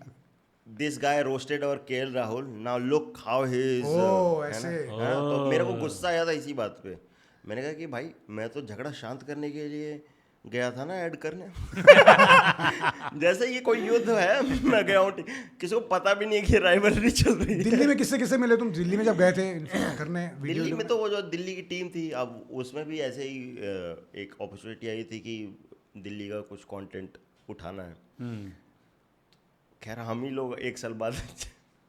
दिस गाय रोस्टेड और KL Rahul, now look how he is. ओह, ऐसे। तो मेरे को गुस्सा आया था इसी बात पे। मैंने कहा कि भाई मैं तो झगड़ा शांत करने के लिए गया था ना ऐड करने। जैसे ये कोई युद्ध है, मैं गया हूँ, किसी को पता भी नहीं है कि राइवलरी चल रही है। दिल्ली में किससे किससे मिले तुम दिल्ली में जब गए थे करने वीडियो? दिल्ली में तो वो जो दिल्ली की टीम थी, अब उसमें भी ऐसे ही एक अपॉर्चुनिटी आई थी कि दिल्ली का कुछ कंटेंट उठाना है। खैर हम ही लोग 1 साल बाद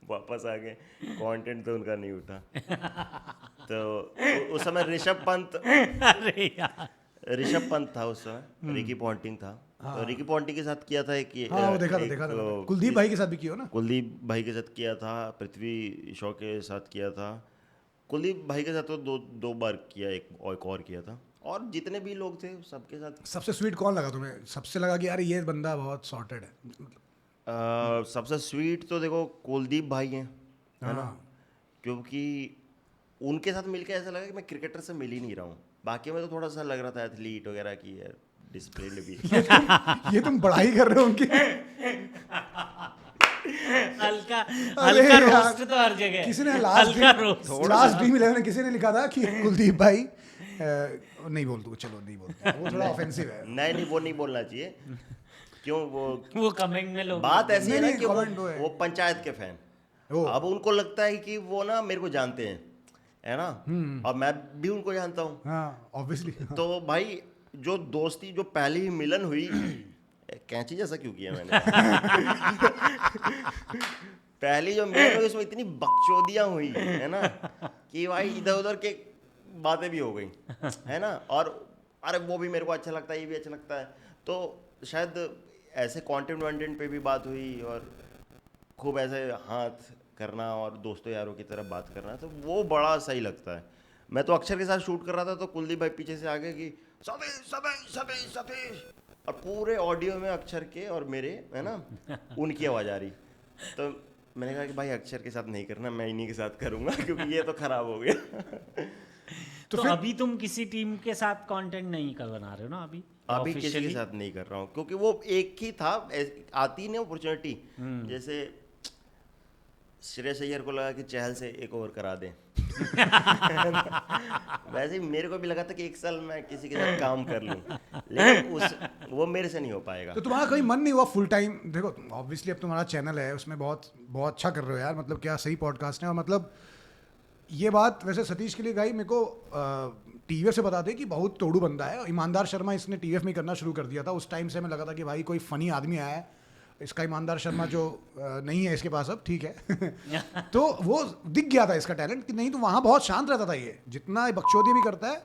वापस आ गए, कंटेंट तो उनका नहीं उठा। तो उस समय ऋषभ पंत था उस समय, रिकी पॉन्टिंग था। तो रिकी पॉन्टिंग के साथ किया था हाँ वो देखा था कुलदीप भाई के साथ भी किया ना? कुलदीप भाई के साथ किया था, पृथ्वी शॉ के साथ किया था। कुलदीप भाई के साथ तो दो बार किया, एक और किया था, और जितने भी लोग थे सबके साथ। सबसे स्वीट कौन लगा तुम्हें? सबसे लगा कि यार ये बंदा बहुत सॉर्टेड है? सबसे स्वीट तो देखो कुलदीप भाई हैं, है ना, क्योंकि उनके साथ मिलके ऐसा लगा कि मैं क्रिकेटर से मिल ही नहीं रहा हूँ। बाकी में तो थोड़ा सा लग रहा था एथलीट वगैरह की, यार डिसिप्लिन भी। ये तुम बड़ाई कर रहे हो उनकी? हल्का अरे यार, रोस्ट तो हर जगह। किसी ने लास्ट ड्रीम 11 में किसी ने लिखा था कि कुलदीप भाई नहीं बोल दूँ, चलो नहीं बोलते, वो थोड़ा ऑफेंसिव है। नहीं वो नहीं बोलना चाहिए। क्यों? वो कमेंट में लोग बात ऐसी है ना नहीं, कि comment वो है। वो पंचायत के फैन, अब उनको लगता है कि वो ना मेरे को जानते हैं, है ना, और मैं भी उनको जानता हूँ। हाँ ऑब्वियसली। तो भाई जो दोस्ती, जो पहली मिलन हुई, कैंची जैसा क्यों किया मैंने? पहली जो मिलन हुई उसमें इतनी बकचोदियां हुई है ना कि भाई इधर उधर के बातें भी हो गई, है ना, और अरे वो भी मेरे को अच्छा लगता है, ये भी अच्छा लगता है। तो शायद ऐसे कंटेंट पे भी बात हुई, और खूब ऐसे हाथ करना और दोस्तों यारों की तरह बात करना, तो वो बड़ा सही लगता है। मैं तो अक्षर के साथ शूट कर रहा था, तो कुलदीप भाई पीछे से आ गए कि सतीश सतीश सतीश सतीश, और पूरे ऑडियो में अक्षर के और मेरे, है ना, उनकी आवाज़ आ रही। तो मैंने कहा कि भाई अक्षर के साथ नहीं करना, मैं इन्हीं के साथ करूँगा, क्योंकि ये तो ख़राब हो गया। तो अभी तुम किसी टीम के साथ कंटेंट नहीं कर बना रहे हो ना? अभी किसी के साथ नहीं कर रहा हूँ, क्योंकि वो एक ही था, आती नहीं अपॉर्चुनिटी। जैसे श्रेयस अय्यर को लगा कि चहल से एक ओवर करा दें। वैसे ही मेरे को भी लगा था कि 1 साल मैं किसी के साथ काम कर लूं, लेकिन वो मेरे से नहीं हो पाएगा। तो तुम्हारा कहीं मन नहीं हुआ फुल टाइम? देखो ऑब्वियसली अब तुम्हारा चैनल है, उसमें बहुत बहुत अच्छा कर रहे हो यार, मतलब क्या सही पॉडकास्ट है। और मतलब ये बात वैसे सतीश के लिए गई, मेरे को टीवीएफ से बता दे कि बहुत तोड़ू बंदा है। ईमानदार शर्मा इसने टीवीएफ में करना शुरू कर दिया था, उस टाइम से हमें लगा था कि भाई कोई फनी आदमी आया है, इसका ईमानदार शर्मा जो नहीं है इसके पास अब, ठीक है। तो वो दिख गया था इसका टैलेंट कि नहीं, तो वहाँ बहुत शांत रहता था ये, जितना बकचोदी भी करता है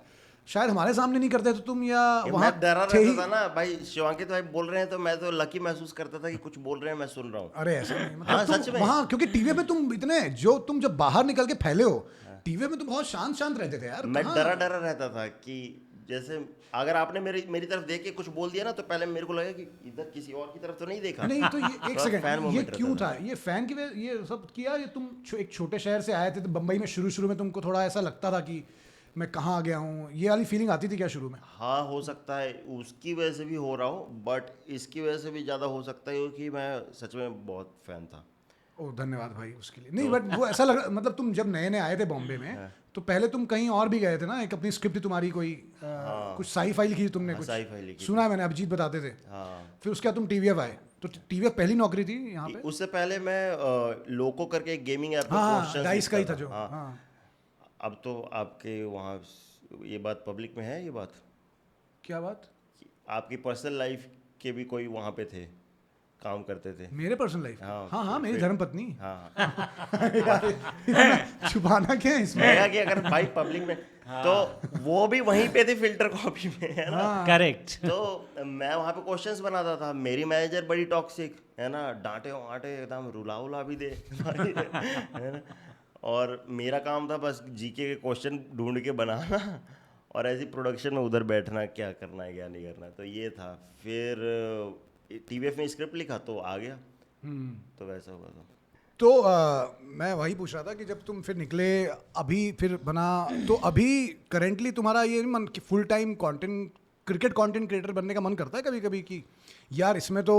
शायद हमारे सामने नहीं करते तो तुम, या वहाँ डरा रहता था ना भाई। शिवांकित भाई बोल रहे हैं तो मैं तो लकी महसूस करता था कि कुछ बोल रहे हैं, मैं सुन रहा हूँ। अरे ऐसा नहीं, मतलब हाँ, सच में। वहाँ क्योंकि टीवी पे तुम इतने, जो तुम जब बाहर निकल के फैले हो, टीवी में तुम बहुत शांत शांत रहते थे यार। मैं डरा रहता था कि जैसे अगर आपने मेरी तरफ देख के कुछ बोल दिया ना, तो पहले मेरे को लगा कि इधर किसी और की तरफ तो नहीं देखा। नहीं तो ये एक सेकंड, ये मोमेंट क्यों रहता था? ये फैन की वजह ये सब किया? ये तुम एक छोटे शहर से आए थे, तो बंबई में शुरू में तुमको थोड़ा ऐसा लगता था कि मैं कहाँ आ गया हूँ, ये वाली फीलिंग आती थी क्या शुरू में? हाँ हो सकता है उसकी वजह से भी हो रहा हो, बट इसकी वजह से भी ज़्यादा हो सकता है क्योंकि मैं सच में बहुत फैन था। ओह धन्यवाद भाई उसके लिए। नहीं बट वो ऐसा लग रहा, मतलब तुम जब नए आए थे बॉम्बे में, तो पहले तुम कहीं और भी गए थे ना, एक अपनी स्क्रिप्ट थी तुम्हारी कोई, कुछ साई फाइल लिखी तुमने? कुछ साई फाइल लिखी सुना है मैंने, अभिजीत बताते थे। फिर उसके बाद तुम टीवीएफ आए, तो टीवीएफ पहली नौकरी थी यहाँ पे? उससे पहले मैं लोको करके एक गेमिंग ऐप हाँ डाइस का ही था जो। अब तो आपके वहाँ ये बात पब्लिक में है, ये बात क्या बात? आपकी पर्सनल लाइफ के भी कोई वहाँ पे थे, काम करते थे। मेरे पर्सनल लाइफ? हाँ मेरी धर्मपत्नी। छुपाना क्या है इसमें? कि अगर भाई पब्लिक में तो वो भी वहीं पे थे फिल्टर कॉपी में, है ना। करेक्ट। तो मैं वहाँ पे क्वेश्चंस बनाता था। मेरी मैनेजर बड़ी टॉक्सिक है ना, डांटे वाटे एकदम, रुला भी दे है ना। और मेरा काम था बस जीके के क्वेश्चन ढूंढ के बनाना, और ऐसी प्रोडक्शन में उधर बैठना, क्या करना है क्या नहीं करना। तो ये था। फिर टीवीएफ में स्क्रिप्ट लिखा तो आ गया, तो वैसा हुआ था। तो मैं वही पूछ रहा था कि जब तुम फिर निकले, अभी फिर बना, तो अभी करेंटली तुम्हारा ये मन कि full time cricket content creator बनने का मन करता है कभी कभी कि यार इसमें तो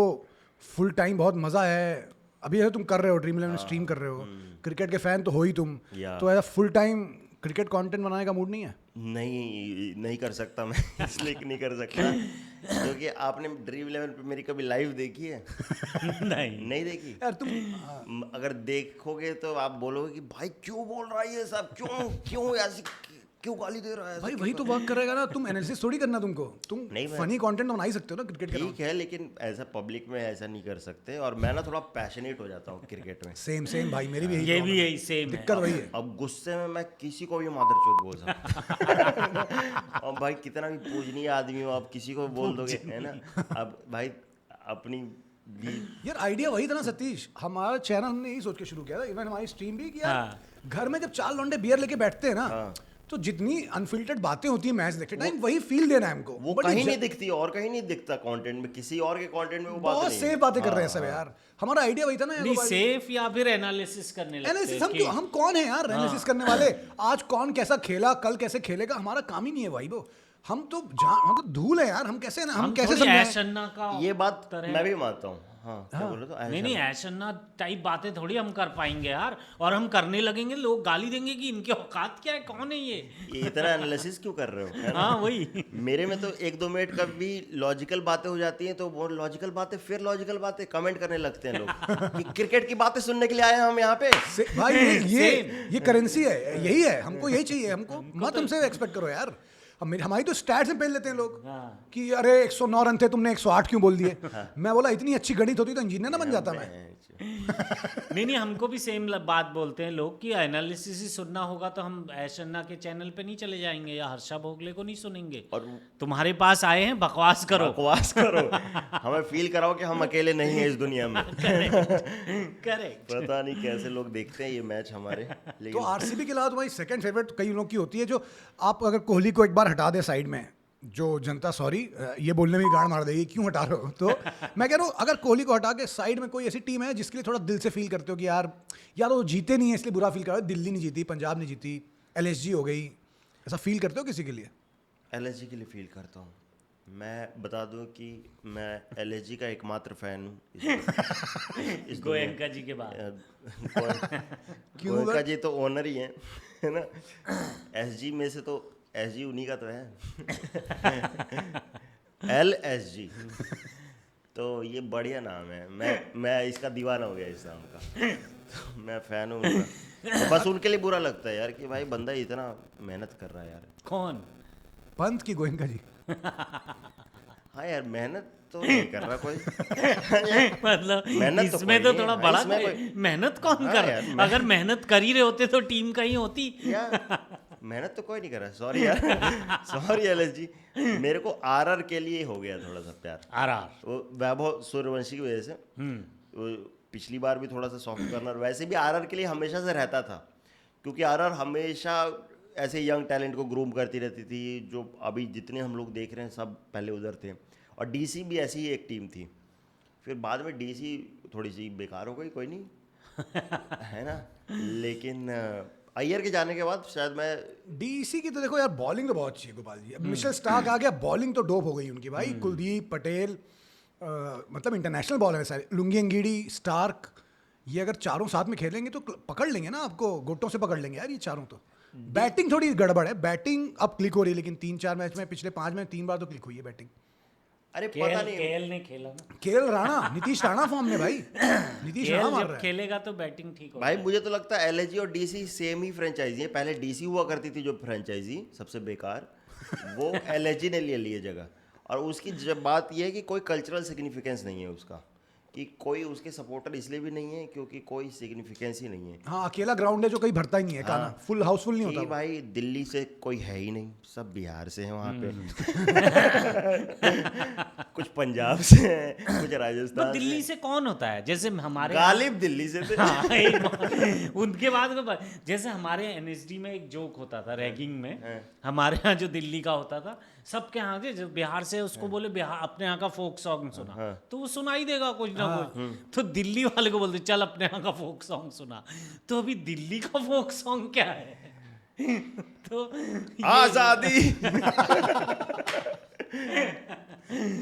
फुल टाइम बहुत मज़ा है? अभी है तुम कर रहे हो ड्रीम 11 स्ट्रीम कर रहे हो, क्रिकेट के फैन तो हो ही तुम, तो ऐसा फुल टाइम क्रिकेट कंटेंट बनाने का मूड नहीं है? नहीं कर सकता मैं, इसलिए नहीं कर सकता क्योंकि आपने ड्रीम 11 पे मेरी कभी लाइव देखी है? नहीं नहीं देखी। यार तुम अगर देखोगे तो आप बोलोगे कि भाई क्यों बोल रहा है ये सब, क्यों ऐसी क्यों गाली दे रहा है? भाई वही तो वर्क करेगा ना, तुम एनालिसिस थोड़ी करना तुमको, तुम नहीं, मैं- फनी कंटेंट तो बना ही सकते हो ना क्रिकेट के। ठीक है, लेकिन ऐसा पब्लिक में ऐसा नहीं कर सकते, और मैं ना थोड़ा पैशनेट हो जाता हूँ क्रिकेट में। सेम सेम भाई, मेरी भी यही ये problem भी है। यही सेम है। दिक्कत वही है। अब गुस्से में मैं किसी को भी मादरचोद बोल सकता हूँ। अब भाई कितना भी पूजनीय आदमी हो, आप किसी को बोल दोगे, है ना। अब भाई अपनी यार आइडिया वही था ना सतीश, हमारा चैनल हमने यही सोच के शुरू किया था, इवन हमारी स्ट्रीम भी किया। हाँ। घर में जब 4 लौंडे बियर लेके बैठते हैं ना, हाँ। तो जितनी अनफिल्टर्ड बातें होती है मैच देखते टाइम, वही फील देना है हमको। वो But कहीं ये नहीं दिखती, और कहीं नहीं दिखता कंटेंट में, किसी और के कंटेंट में वो बात बहुत नहीं सेफ बातें कर रहे हैं सब यार। हमारा आइडिया वही था ना नहीं, सेफ या फिर एनालिसिस करने लगते एनालिसिस, हैं कि हम कौन है यार एनालिसिस करने वाले? आज कौन कैसा खेला, कल कैसे खेलेगा, हमारा काम ही नहीं है भाई वो। हम तो हम तो धूल है यार, हम कैसे हम कैसे थोड़ी समझाएं? ऐशन्ना का ये बात तरह- मैं भी मानता हूँ। हाँ, क्या बोल रहे हो? नहीं नहीं, ऐशन्ना टाइप बातें थोड़ी हम कर पाएंगे यार, और हम करने लगेंगे लोग गाली देंगे कि इनके औकात क्या है, कौन है ये। ये इतना एनालिसिस क्यों कर रहे हो, है ना? हाँ वही। मेरे में तो 1-2 मिनट का भी लॉजिकल बातें हो जाती हैं, तो वो लॉजिकल बातें फिर लॉजिकल बातें कमेंट करने लगते हैं लोग कि क्रिकेट की बातें सुनने के लिए आए हैं हम यहाँ पे। भाई ये करेंसी है, यही है, हमको यही चाहिए। हमको मत हमसे एक्सपेक्ट करो यार। हमारी तो स्टैट्स में पहन लेते हैं लोग कि अरे 109 रन थे, तुमने 108 क्यों बोल दिए। मैं बोला इतनी अच्छी गणित होती तो इंजीनियर ना बन जाता मैं। नहीं, हमको भी सेम बात बोलते हैं लोग कि एनालिसिस ही सुनना होगा तो हम ऐशन्ना के चैनल पे नहीं चले जाएंगे या हर्षा भोगले को नहीं सुनेंगे, और तुम्हारे पास आए हैं बकवास करो। बकवास करो, हमें फील कराओ कि हम अकेले नहीं हैं इस दुनिया में। करेक्ट। पता नहीं कैसे लोग देखते हैं ये मैच हमारे। तो लेकिन आरसीबी के अलावा तुम्हारी सेकंड फेवरेट कई लोगों की होती है, जो आप अगर कोहली को एक बार हटा दे साइड में, जो जनता सॉरी ये बोलने में ही गाड़ मार देगी क्यों हटा रहे हो, तो मैं कह रहा हूँ अगर कोहली को हटा के साइड में कोई ऐसी टीम है जिसके लिए थोड़ा दिल से फील करते हो कि यार वो जीते नहीं है इसलिए बुरा फील कर रहे हो, दिल्ली नहीं जीती, पंजाब नहीं जीती, एलएसजी हो गई, ऐसा फील करते हो किसी के लिए? एलएसजी के लिए फील करता हूँ। मैं बता दूं कि मैं एलएसजी का एकमात्र फैन हूँ इस गोयनका जी के बाद। गोयनका जी तो ओनर ही हैं, है ना। एसजी में से तो एसजी उन्हीं का तो है। एलएसजी तो ये बढ़िया नाम है। मैं इसका दीवाना हो गया इस नाम का, तो मैं फैन हूँ उनका। तो बस उनके लिए बुरा लगता है यार कि भाई बंदा इतना मेहनत कर रहा है यार। कौन? पंत की गोयनका जी? हाँ यार, मेहनत तो नहीं कर रहा कोई। मतलब मेहनत तो इसमें कोई तो नहीं थोड़ा है, बड़ा इसमें करे। कोई- मेहनत कौन हाँ कर यार, रहा? अगर मेहनत कर ही रहे होते तो टीम कहीं होती। यार मेहनत तो कोई नहीं कर रहा। सॉरी यार, सॉरी एलएसजी। मेरे को आरआर के लिए हो गया थोड़ा सा प्यार, आरआर। वो वैभव सूर्यवंशी की वजह से। वो पिछली बार भी थोड़ा सा सॉफ्ट कॉर्नर, वैसे भी आरआर के लिए हमेशा से रहता था, क्योंकि आरआर हमेशा ऐसे यंग टैलेंट को ग्रूम करती रहती थी। जो अभी जितने हम लोग देख रहे हैं सब पहले उधर थे, और डीसी भी ऐसी ही एक टीम थी। फिर बाद में डीसी थोड़ी सी बेकार हो गई, कोई नहीं है ना। लेकिन अय्यर के जाने के बाद शायद मैं डीसी की तो देखो यार बॉलिंग तो बहुत अच्छी है गोपाल जी। अब मिशेल स्टार्क आ गया, बॉलिंग तो डोप हो गई उनकी भाई। कुलदीप पटेल मतलब इंटरनेशनल बॉलर है सारे। लुंगी अंगीडी, स्टार्क, ये अगर चारों साथ में खेलेंगे तो पकड़ लेंगे ना, आपको घुटनों से पकड़ लेंगे यार ये चारों तो। बैटिंग थोड़ी गड़बड़ है, बैटिंग अब क्लिक हो रही है, लेकिन 3-4 मैच में पिछले 5 में 3 बार तो क्लिक हुई है बैटिंग। अरे पता नहीं, केएल ने खेला ना। केएल राणा, नीतीश राणा फॉर्म में भाई। नीतीश राणा केएल मार जब रहा है। खेलेगा तो बैटिंग ठीक होगी। भाई मुझे तो लगता है एलएसजी और डीसी सेम ही फ्रेंचाइजी है। पहले डीसी हुआ करती थी जो फ्रेंचाइजी सबसे बेकार, वो एलएसजी ने ले लिए जगह। और उसकी जब बात यह है कि कोई कल्चरल सिग्निफिकेंस नहीं है उसका, कि कोई उसके सपोर्टर इसलिए भी नहीं है क्योंकि कोई सिग्निफिकेंस ही नहीं है। हाँ, अकेला ग्राउंड है जो कहीं भरता ही नहीं है, काना फुल हाउसफुल नहीं होता कि वो। भाई दिल्ली से कोई है ही नहीं, सब बिहार से हैं वहाँ पे। कुछ पंजाब से हैं, कुछ तो राजस्थान दिल्ली से। से कौन होता है? जैसे हमारे गालिब दिल्ली से थे। हाँ, उनके बाद जैसे हमारे एनएसडी में एक जोक होता था रैगिंग में, हमारे यहाँ जो दिल्ली का होता था, सबके यहाँ जो बिहार से उसको बोले बिहार अपने यहाँ का फोक सॉन्ग सुना, तो वो सुनाई देगा कुछ ना कुछ। तो दिल्ली वाले को बोलते चल अपने यहाँ का फोक सॉन्ग सुना। तो अभी दिल्ली का फोक सॉन्ग क्या है? तो आजादी।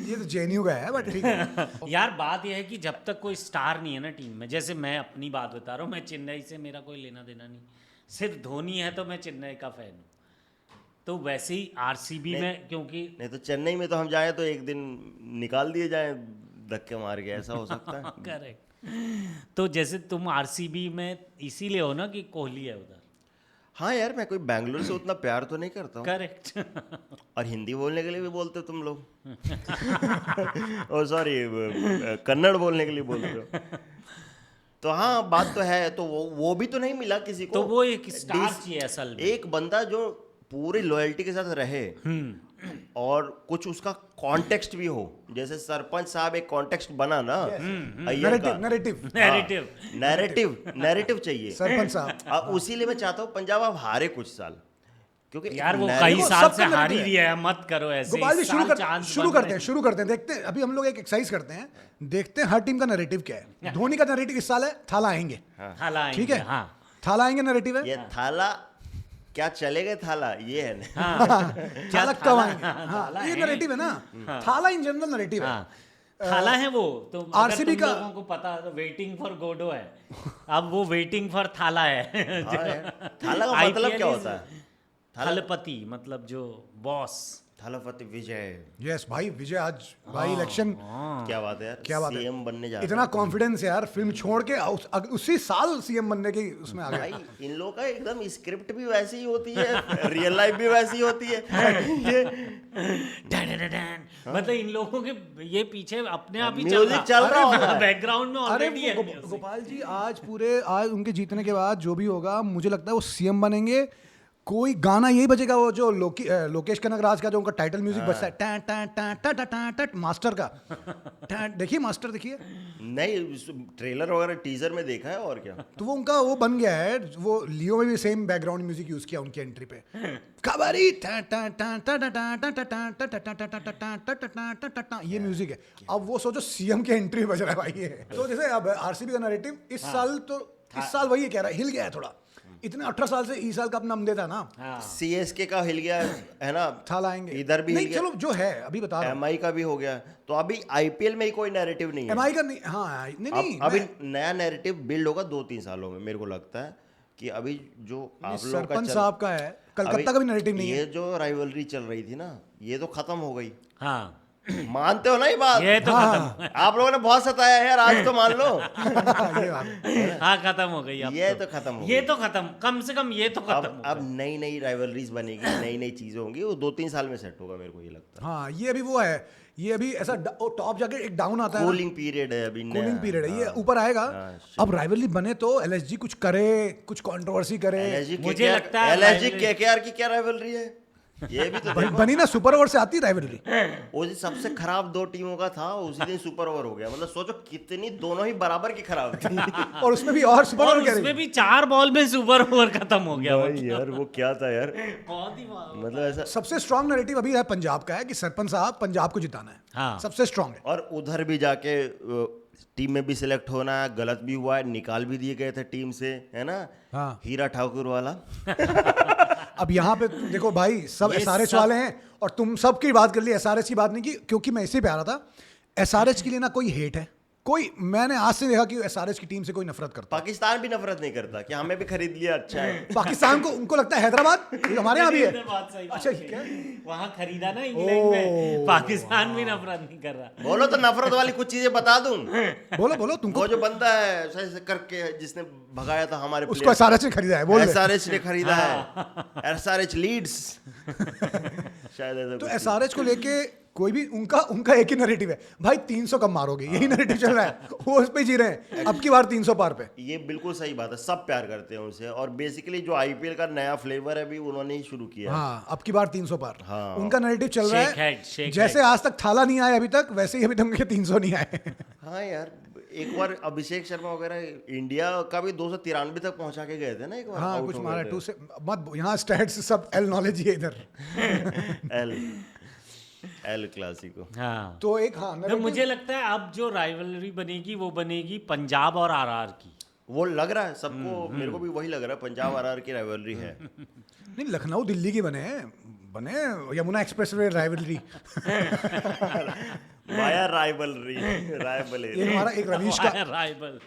ये तो जेएनयू का है, बट ठीक है। यार बात यह है कि जब तक कोई स्टार नहीं है ना टीम में, जैसे मैं अपनी बात बता रहा हूँ, मैं चेन्नई से मेरा कोई लेना देना नहीं, सिर्फ धोनी है तो मैं चेन्नई का फैन हूँ। तो वैसे ही आरसीबी में क्योंकि नहीं तो चेन्नई में तो हम जाए तो एक दिन निकाल दिए जाए धक्के मार के, ऐसा हो सकता है। करेक्ट। तो जैसे तुम आरसीबी में इसीलिए हो ना कि कोहली है उधर। हाँ यार, मैं कोई बैंगलोर से उतना प्यार तो नहीं करता हूँ। करेक्ट। और हिंदी बोलने के लिए भी बोलते हो तुम लोग। ओ सॉरी, कन्नड़ बोलने के लिए बोलते हो। तो हाँ, बात तो है। तो वो भी तो नहीं मिला किसी को। तो वो एक स्टार चाहिए असल में। एक बंदा जो पूरी लॉयल्टी के साथ रहे और कुछ उसका कॉन्टेक्स्ट भी हो। जैसे सरपंच साहब एक कॉन्टेक्स्ट बना ना, अय्यर का नैरेटिव नैरेटिव चाहिए सरपंच साहब। अब उसी लिए मैं चाहता हूँ पंजाब अब हारे कुछ साल, क्योंकि यार वो narrative- कई साल से सबका हारी narrative रही है, मत करो ऐसे। गोपाल जी इस साल chance शुरू बन करते रहे हैं शुरू करते हैं देखते हैं। अभी हम लोग एक एक्सरसाइज करते हैं, देखते हैं हर टीम का नैरेटिव क्या है। धोनी का नैरेटिव इस साल है थाला आएंगे, थाला आएंगे, ठीक है। हाँ थाला आएंगे नैरेटिव है। ये थाला क्या चलेगा, थाला ये है ना। हाँ। थाला कब थाला- आएंगे, हाँ, हाँ थाला ये है। नैरेटिव है ना। थाला इन जनरल नैरेटिव है। हाँ, थाला है वो। तो अगर RCB तुम का- लोगों को पता है तो वेटिंग फॉर गोडो है, अब वो वेटिंग फॉर थाला है। हाँ यार, थाला का मतलब क्या होता है? थलपति मतलब जो बॉस। थलपति विजय, यस भाई, विजय आज भाई इलेक्शन, क्या बात है यार, क्या बात है। सीएम बनने जा रहे इतना कॉन्फिडेंस है यार, फिल्म छोड़ के उसी साल सीएम बनने की उसमें आ हैं। गया। भाई इन लोगों का एकदम स्क्रिप्ट भी वैसी ही होती है, रियल लाइफ भी वैसी होती है। ये मतलब इन लोगों के ये पीछे अपने आप ही म्यूजिक चल रहा होता है। बैकग्राउंड में अरे ऑलरेडी है वो music। गोपाल जी आज उनके जीतने के बाद जो भी होगा, मुझे लगता है वो सीएम बनेंगे। कोई गाना यही बजेगा, वो जो लोकेश कनगराज का जो उनका टाइटल म्यूजिक बजता है, टा टा टा टा टा टा टा, मास्टर का। देखिए मास्टर, देखिए नहीं, ट्रेलर वगैरह टीजर में देखा है और क्या। तो वो उनका वो बन गया है। वो लियो में भी सेम बैकग्राउंड म्यूजिक यूज किया उनकी एंट्री पे। कबारी टा टा टा टा टा टा टा टा टा टा टा टा टा टा टा टा टा टा टा, ये म्यूजिक है। अब वो सोचो सीएम की एंट्री बज रहा है भाई ये। तो जैसे अब आरसीबी का नैरेटिव इस साल वही कह रहा है, हिल गया है थोड़ा। इतने 18 साल से इस साल का अपना हमदे था ना। सीएसके का हिल गया है ना, थाला आएंगे इधर भी हिल नहीं, गया। चलो जो है अभी बता रहा हूँ। एमआई का भी हो गया, तो अभी आईपीएल में ही कोई नैरेटिव नहीं है। एमआई का नहीं, हाँ नहीं अभी नया नैरेटिव बिल्ड होगा 2-3 सालों में। मेरे को लगता है कि अभी जो आप लोग का सरपंच साहब का है, कलकत्ता का भी नैरेटिव नहीं है। ये जो राइवलरी चल रही थी ना, ये तो खत्म हो गई। हाँ, मानते हो ना ये बात? ये तो खत्म। आप लोगों ने बहुत सताया है यार, आज तो मान लो। ये बात। हाँ, खत्म हो गई अब। ये तो खत्म हो ये गई। तो खत्म, कम से कम ये तो खत्म हो अब नई नई राइवलरीज बनेगी, नई नई चीजें होंगी, वो 2-3 साल में सेट होगा, मेरे को ये लगता है। हाँ, ये अभी वो है, ये अभी ऐसा टॉप जाके एक डाउन आता है। कूलिंग पीरियड है अभी, कूलिंग पीरियड है, ये ऊपर आएगा। अब राइवलरी बने तो एलएसजी कुछ करे, कुछ कंट्रोवर्सी करे। मुझे लगता है एलएसजी rivalry- केकेआर की क्या राइवलरी है? ये भी तो देखो। बनी ना, सुपर ओवर से आती राइवलरी। वो जो सबसे खराब 2 टीमों का था, उसी दिन सुपर ओवर हो गया। मतलब सोचो कितनी दोनों ही बराबर की खराब थी। और उसमें भी और सुपर और ओवर उसमें भी 4 बॉल में सुपर ओवर खत्म हो गया। भाई यार वो क्या था यार, बहुत ही मतलब ऐसा। सबसे स्ट्रांग नैरेटिव अभी है पंजाब का है कि सरपंच साहब पंजाब को जिताना है। हाँ। सबसे स्ट्रांग है। और उधर भी जाके टीम में भी सिलेक्ट होना है, गलत भी हुआ है, निकाल भी दिए गए थे टीम से, है ना। हाँ। हीरा ठाकुर वाला। अब यहाँ पे देखो भाई, सब ये एसआरएच सब- वाले हैं और तुम सब की बात कर ली, एसआरएच की बात नहीं की, क्योंकि मैं इसी पे आ रहा था। एसआरएच के लिए ना कोई हेट है, कोई, मैंने आज से देखा कि एसआरएच की टीम से कोई नफरत करता पाकिस्तान भी नफरत नहीं करता कि हमें भी खरीद लिया, अच्छा है। है। पाकिस्तान को उनको लगता है हैदराबाद ये हमारे यहाँ भी है। बात सही अच्छा बात है। क्या? वहाँ खरीदा ना इंग्लैंड में, पाकिस्तान भी नफरत नहीं कर रहा। बोलो तो नफरत वाली कुछ चीजें बता दूं। बोलो तुमको, वो जो बंदा है ऐसे ऐसे करके जिसने भगाया था हमारे उसको एसआरएच ने खरीदा है, बोल दे। एसआरएच ने खरीदा है, एसआरएच लीड्स। शायद ऐसा तो कुछ। एसआरएच को लेके कोई भी उनका एक ही नैरेटिव है भाई, 300 कम मारोगे, यही नैरेटिव चल रहा है। वो उस पे जी रहे हैं, अब की बार 300 पार पे। ये बिल्कुल सही बात है, सब प्यार करते हैं उनसे। और बेसिकली जो आईपीएल का नया फ्लेवर है भी उन्होंने ही शुरू किया है। हाँ, अब की बार 300 पार। हाँ। उनका नैरेटिव चल रहा Shake head, है, shake जैसे आज तक थाला नहीं आया अभी तक, वैसे ही अभी तक उनके 300 नहीं आए। हाँ यार, एक बार अभिषेक शर्मा वगैरह इंडिया का भी 293 तक पहुंचा के गए थे ना एक बार। हाँ, out कुछ हो मारा गए 2 से मत, यहाँ स्टैट्स सब एल नॉलेज ही है इधर। थे। El Clasico. हाँ, तो एक, हाँ, तो narrative- मुझे लगता है अब जो राइवलरी बनेगी वो बनेगी पंजाब और आरआर की। वो लग रहा है सबको, मेरे को भी वही लग रहा है, पंजाब आरआर की राइवलरी है। नहीं, लखनऊ दिल्ली की बने Yamuna expressway rivalry. Via rivalry एक हमारा एक रवीश का राइवल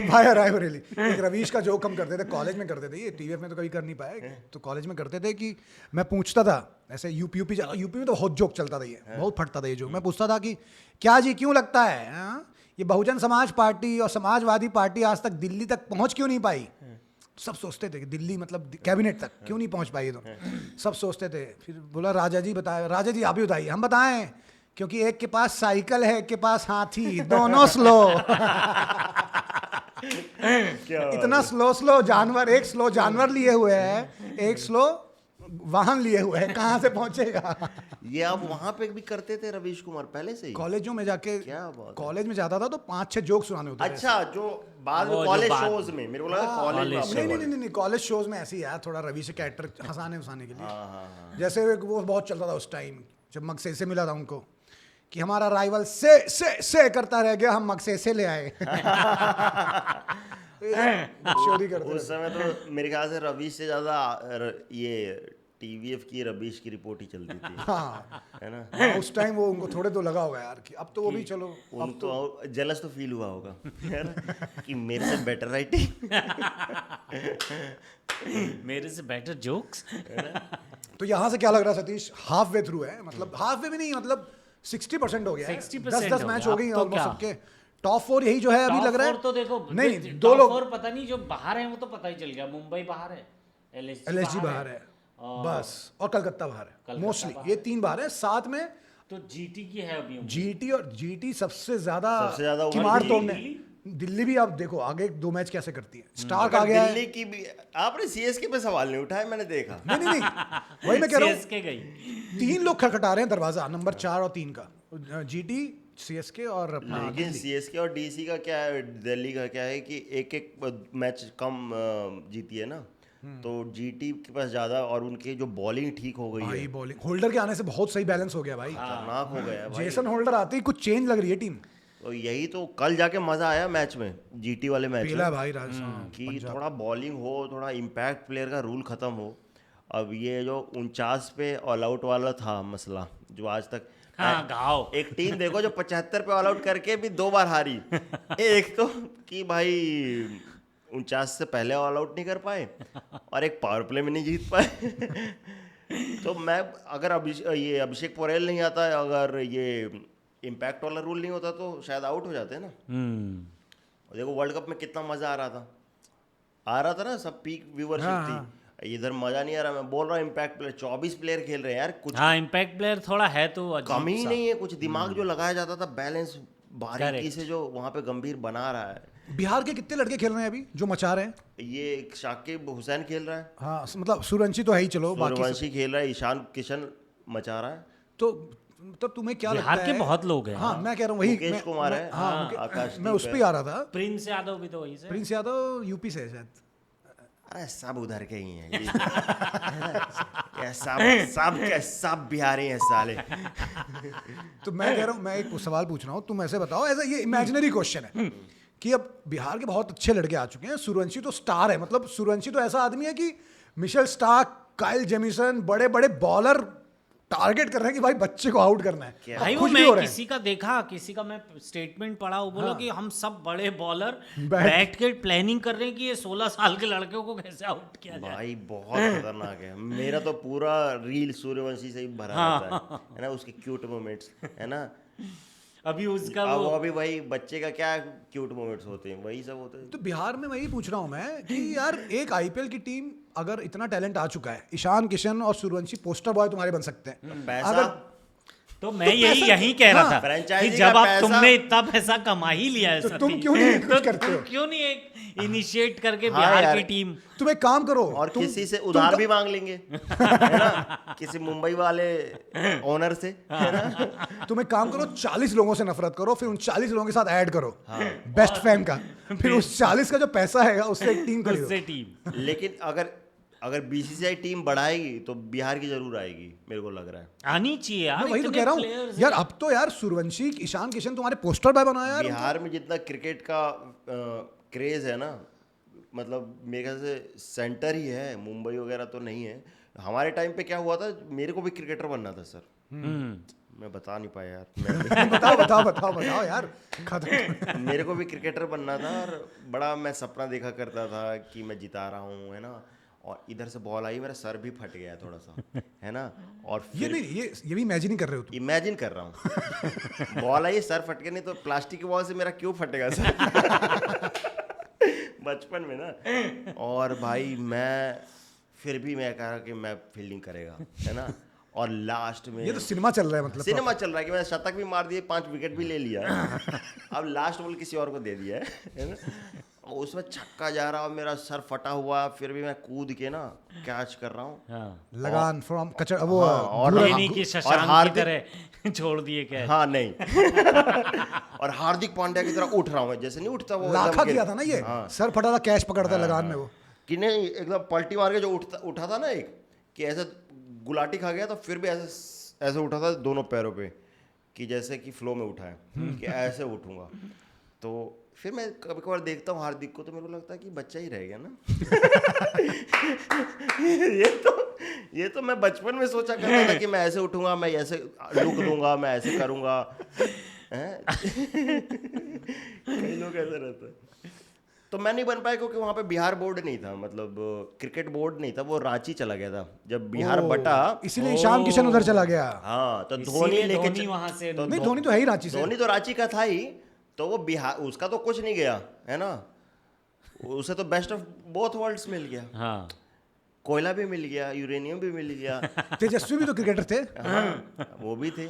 भाई रायबरेली एक रवीश का जोक हम करते थे कॉलेज में करते थे, ये टीवीएफ में तो कभी कर नहीं पाए, तो कॉलेज में करते थे कि मैं पूछता था ऐसे यूपी में तो बहुत जोक चलता था, ये बहुत फटता था ये जोक। मैं पूछता था कि क्या जी क्यों लगता है ये बहुजन समाज पार्टी और समाजवादी पार्टी आज तक दिल्ली तक पहुंच क्यों नहीं पाई? सब सोचते थे कि दिल्ली मतलब कैबिनेट तक क्यों नहीं पहुंच पाई, तो सब सोचते थे। फिर बोला राजा जी बताए, राजा जी आप ही बताइए। हम बताएं, क्योंकि एक के पास साइकिल है, एक के पास हाथी, दोनों स्लो। इतना स्लो जानवर, एक स्लो जानवर लिए हुए है, एक स्लो वाहन लिए हुए है, कहाँ से पहुंचेगा? ये आप वहां पे भी करते थे रवीश कुमार पहले से ही? कॉलेजों में जाके, क्या बात है। कॉलेज में जाता था तो 5-6 जोक सुनाने होते थे। अच्छा, जो बाद में वो जो कॉलेज बाद- शोज में, मेरे को लगा कॉलेज में कॉलेज आपने नहीं बोला। नहीं नहीं कॉलेज शोज में ऐसे ही यार, थोड़ा रवि से कैरेक्टर हंसाने के लिए। हाँ। जैसे वो बहुत चलता था उस टाइम जब मकसेसे मिला था उनको कि हमारा राइवल से करता रह गया, हम मकसेसे ले आए। चोरी करते उस समय तो मेरे ख्याल से रवीश से ज्यादा ये टीवीएफ की रवीश की रिपोर्ट ही चलती थी, हाँ है ना? हाँ, उस टाइम वो उनको थोड़े तो लगा होगा यार कि अब तो वो भी चलो उनको जेलस तो फील हुआ होगा, है ना, कि मेरे से बेटर राइटिंग। मेरे से बेटर जोक्स। तो यहाँ से क्या लग रहा है सतीश? हाफ वे थ्रू है, मतलब हाफ वे भी नहीं, मतलब 60% हो गया है। 60% 10 हो मैच गया, हो गई अब तो ऑलमोस्ट क्या? सबके। टॉप 4 यही जो है अभी लग रहा है। तो देखो नहीं टॉप दो लोग फोर पता नहीं, जो बाहर है वो तो पता ही चल गया। मुंबई बाहर है, एलएसजी बाहर है बस, और कलकत्ता बाहर है कलकत्ता मोस्टली, बाहर ये 3 बाहर है। साथ में तो जीटी की है अभी। जीटी सबसे ज्यादा ऊपर किमाड़ दिल्ली। तोड़ने। दिल्ली भी आप देखो आगे 2 मैच कैसे करती है। स्टार्क आ अगर गया है। दिल्ली की भी, आपने सीएसके पे सवाल नहीं उठाया, मैंने देखा। नहीं वही मैं कह रहा हूँ, सीएसके गई। 3 लोग खटखटा रहे हैं दरवाजा, नंबर 4 और 3 का, जीटी, सीएसके और अपना लेकिन दिल्ली। सीएसके और डीसी का क्या है, दिल्ली का क्या है कि एक मैच कम जीती है ना, तो जीटी के पास ज्यादा, और उनकी जो बॉलिंग ठीक हो गई है, भाई बॉलिंग होल्डर के आने से बहुत सही बैलेंस हो गया भाई। खतरनाक हो गया है भाई। जेसन होल्डर आते ही कुछ चेंज लग रही है टीम। तो यही तो कल जाके मजा आया मैच में, जीटी वाले मैच पीला में, भाई राजस्थान कि थोड़ा बॉलिंग हो, थोड़ा इम्पैक्ट प्लेयर का रूल खत्म हो। अब ये जो 49 पे ऑल आउट वाला था मसला, जो आज तक हाँ, घाव। एक टीम देखो जो 75 पे ऑल आउट करके भी 2 बार हारी। एक तो कि भाई 49 से पहले ऑल आउट नहीं कर पाए, और एक पावर प्ले में नहीं जीत पाए। तो मैं अगर ये अभिषेक पोरेल नहीं आता, अगर ये इम्पैक्ट वाला रूल नहीं होता, तो शायद आउट हो जाते हैं ना। और देखो वर्ल्ड कप में कितना मजा आ रहा था ना, सब पीक व्यूअरशिप थी। इधर मजा नहीं आ रहा। मैं बोल रहा हूँ इम्पैक्ट प्लेयर 24 प्लेयर खेल रहे हैं यार, कुछ हाँ, इम्पैक्ट प्लेयर थोड़ा है तो अजीब कमी ही सा। नहीं है। कुछ दिमाग जो लगाया जाता था, बैलेंस बारीकी से जो वहाँ पे गंभीर बना रहा है। बिहार के कितने लड़के खेल रहे हैं अभी जो मचा रहे हैं? ये शाकिब हुसैन खेल रहा है, हाँ मतलब सूर्यवंशी तो है ही, चलो बाकी सूर्यवंशी खेल रहा है, ईशान किशन मचा रहा है, तो मतलब तुम्हें क्या लगता बिहार है? के बहुत लोग हैं। हाँ मैं कह रहा हूँ वही, मुकेश कुमार है, हाँ आकाश मैं उस पे ही आ रहा था। प्रिंस यादव भी तो वहीं से। प्रिंस यादव यूपी से है शायद। अरे सब उधर के ही हैं ये सब बिहारी हैं साले। तो मैं कह रहा हूँ, मैं एक सवाल पूछ रहा हूँ, तुम ऐसे बताओ, ऐसा ये इमेजिनरी क्वेश्चन है कि अब बिहार के बहुत अच्छे लड़के आ चुके हैं। सूर्यवंशी तो स्टार है, मतलब सूर्यवंशी तो ऐसा आदमी है कि मिशेल स्टार्क, काइल जेमिसन, बड़े बड़े बॉलर टारगेट कर रहे हैं कि भाई बच्चे को आउट करना है। भाई वो खुश भी मैं हो रहे हैं। किसी का मैं स्टेटमेंट पढ़ा, वो बोला कि हम सब बड़े बॉलर बैठ- बैठ के प्लानिंग कर रहे हैं कि ये 16 साल के लड़कों को कैसे आउट किया जाए। भाई बहुत खतरनाक है। मेरा तो पूरा रील सूर्यवंशी से ही भरा रहता है ना, उसके क्यूट मोमेंट्स, है ना। अभी उसका अब वो अभी भाई बच्चे का क्या क्यूट मोमेंट्स होते हैं, वही सब होते हैं। तो बिहार में वही पूछ रहा हूँ मैं कि यार एक आईपीएल की टीम अगर इतना टैलेंट आ चुका है, ईशान किशन और सूर्यवंशी पोस्टर बॉय तुम्हारे बन सकते हैं। पैसा अगर तो मैं यही कह रहा था कि फ्रेंचाइजी जब का आप पैसा- तुमने इतना पैसा कमा ही लिया है तो सतीश, तुम क्यों नहीं तो कुछ करते तुम हो? क्यों नहीं एक इनिशिएट करके हाँ बिहार यार। की टीम। तुम एक काम करो, और तुम किसी से उधार भी मांग लेंगे, है ना, किसी मुंबई वाले ओनर से, है ना। तुम एक काम करो, 40 लोगों से नफरत करो, फिर उन 40 लोगों के साथ ऐड करो बेस्ट फैन का, फिर उस 40 का जो पैसा है उससे एक टीम खरीदो। उससे टीम। लेकिन अगर बीसीसीआई टीम बढ़ाएगी तो बिहार की जरूर आएगी, मेरे को लग रहा है। आनी चाहिए यार, मैं वही तो इतने कह रहा हूँ players यार। हैं। अब तो यार सूर्यवंशी, ईशान किशन तुम्हारे पोस्टर बॉय बनाया यार। बिहार में जितना क्रिकेट का क्रेज है ना, मतलब मेरे ख्याल से सेंटर ही है, मुंबई वगैरह तो नहीं है। हमारे टाइम पे क्या हुआ था, मेरे को भी क्रिकेटर बनना था सर, मैं बता नहीं पाया यार बताओ बताओ बताओ बताओ यार, खत्म। मेरे को भी क्रिकेटर बनना था और बड़ा मैं सपना देखा करता था कि मैं जिता रहा हूँ, है ना, और इधर से बॉल आई, मेरा सर भी फट गया थोड़ा सा, है ना, और ये फिर नहीं, ये भी इमेजिन कर रहे हो तुम? इमेजिन कर रहा हूँ बॉल आई, सर फट गया, नहीं तो प्लास्टिक की बॉल से मेरा क्यों फटेगा सर बचपन में ना। और भाई मैं फिर भी मैं कह रहा कि मैं फील्डिंग करेगा, है ना, और लास्ट में ये तो सिनेमा चल रहा है मतलब। सिनेमा चल रहा है कि मैंने शतक भी मार दिए, 5 विकेट भी ले लिया अब लास्ट बॉल किसी और को दे दिया है ना, और उसमें छक्का जा रहा और मेरा सर फटा हुआ, फिर भी मैं कूद के ना कैच कर रहा हूँ। हाँ, लगान फ्रॉम कचरा वो हाँ, और ये नहीं कि शशांक की तरह छोड़ दिए क्या? हाँ नहीं और हार्दिक पांड्या की तरह उठ रहा हूँ मैं, जैसे नहीं उठता वो लाखा एकदम किया था ना ये, हाँ। सर फटा था, कैच पकड़ता लगान में वो। कि नहीं एकदम पलटी मार के जो उठा था ना, एक कि ऐसे गुलाटी खा गया तो फिर भी ऐसे ऐसे उठा था दोनों पैरों पे, कि जैसे कि फ्लो में उठा है कि ऐसे उठूंगा। तो फिर मैं कभी कभार देखता हूँ हार्दिक को तो मेरे को लगता है कि बच्चा ही रह गया ना ये तो मैं बचपन में सोचा करता था कि मैं ऐसे उठूंगा, मैं ऐसे लुक दूंगा, मैं ऐसे करूंगा कई लोग ऐसे रहते हैं। तो मैं नहीं बन पाया क्योंकि वहाँ पे बिहार बोर्ड नहीं था, मतलब क्रिकेट बोर्ड नहीं था, वो रांची चला गया था जब बिहार बटा, इसीलिए ईशान किशन उधर चला गया। हाँ तो धोनी इसीलिए लेके धोनी वहाँ से नहीं, धोनी तो है ही रांची से। धोनी तो रांची का था ही, तो वो बिहार उसका तो कुछ नहीं गया, है ना, उसे तो बेस्ट ऑफ बोथ वर्ल्ड्स मिल गया, हाँ, कोयला भी मिल गया, यूरेनियम भी मिल गया तेजस्वी भी तो क्रिकेटर थे। हाँ वो भी थे,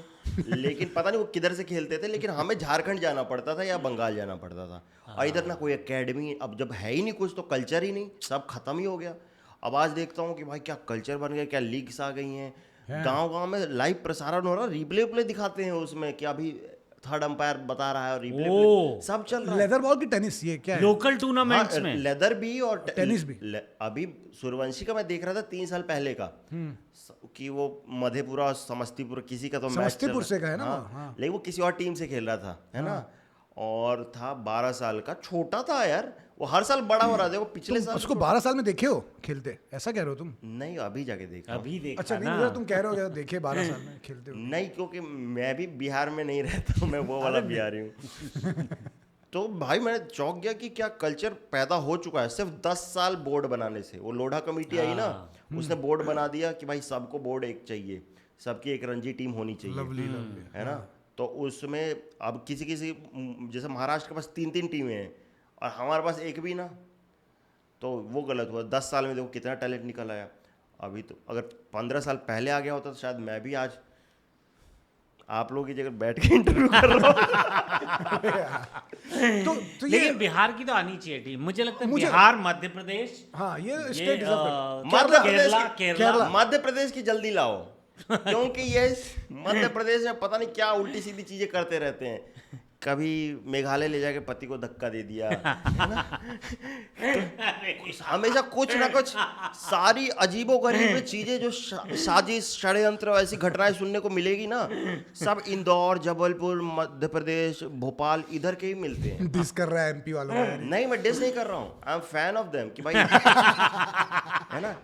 लेकिन पता नहीं वो किधर से खेलते थे, लेकिन हमें झारखंड जाना पड़ता था या बंगाल जाना पड़ता था। और इधर ना कोई एकेडमी, अब जब है ही नहीं कुछ तो कल्चर ही नहीं, सब खत्म ही हो गया। अब आज देखता हूँ कि भाई क्या कल्चर बन गया, क्या लीग्स आ गई हैं, गांव-गांव में लाइव प्रसारण हो रहा, रिप्ले दिखाते हैं उसमें कि अभी थर्ड अंपायर बता रहा है और रिप्ले सब चल रहा है। लेदर बॉल की टेनिस, ये क्या है? लोकल टूर्नामेंट्स में लेदर भी और टेनिस भी। अभी सूर्यवंशी का मैं देख रहा था 3 साल पहले का, कि वो मधेपुरा समस्तीपुर किसी का तो मैच समस्तीपुर से का है ना वो, हाँ, हाँ। लेकिन वो किसी और टीम से खेल रहा था, है ना, और था 12 साल का, छोटा था यार, वो हर साल बड़ा हो रहा था, वो पिछले साल उसको 12 साल में देखे हो खेलते, ऐसा कह रहे हो तुम? नहीं अभी जाके देखा। अभी देखा अच्छा, नहीं ना। मुझे तुम कह रहे हो देखे 12 साल में खेलते हो। नहीं क्योंकि मैं भी बिहार में नहीं रहता, मैं वो वाला बिहारी हूँ तो भाई मैंने चौंक गया कि क्या कल्चर पैदा हो चुका है सिर्फ 10 साल बोर्ड बनाने से। वो लोढ़ा कमेटी आई ना, उसने बोर्ड बना दिया कि भाई सबको बोर्ड एक चाहिए, सबकी एक रणजी टीम होनी चाहिए, लवली है ना। तो उसमें अब किसी जैसे महाराष्ट्र के पास 3 टीमें हैं और हमारे पास एक भी ना, तो वो गलत हुआ। 10 साल में देखो कितना टैलेंट निकल आया। अभी तो अगर 15 साल पहले आ गया होता तो शायद मैं भी आज आप लोगों की जगह बैठ के इंटरव्यू कर रहा हूँ तो ये लेकिन बिहार की तो आनी चाहिए टीम, मुझे लगता है बिहार, मध्य प्रदेश, हाँ, ये ये स्टेट डिजर्व मध्य प्रदेश की जल्दी लाओ क्योंकि ये मध्य प्रदेश में पता नहीं क्या उल्टी सीधी चीजें करते रहते हैं। कभी मेघालय ले जाके पति को धक्का दे दिया, है ना? हमेशा कुछ ना कुछ सारी अजीबोगरीब चीजें जो साजिश षड्यंत्र ऐसी घटनाएं सुनने को मिलेगी ना, सब इंदौर, जबलपुर, मध्य प्रदेश, भोपाल इधर के ही मिलते हैं। डिस कर रहा है एमपी वालों को। नहीं मैं डिस नहीं कर रहा हूँ, I am fan of them कि भाई है ना,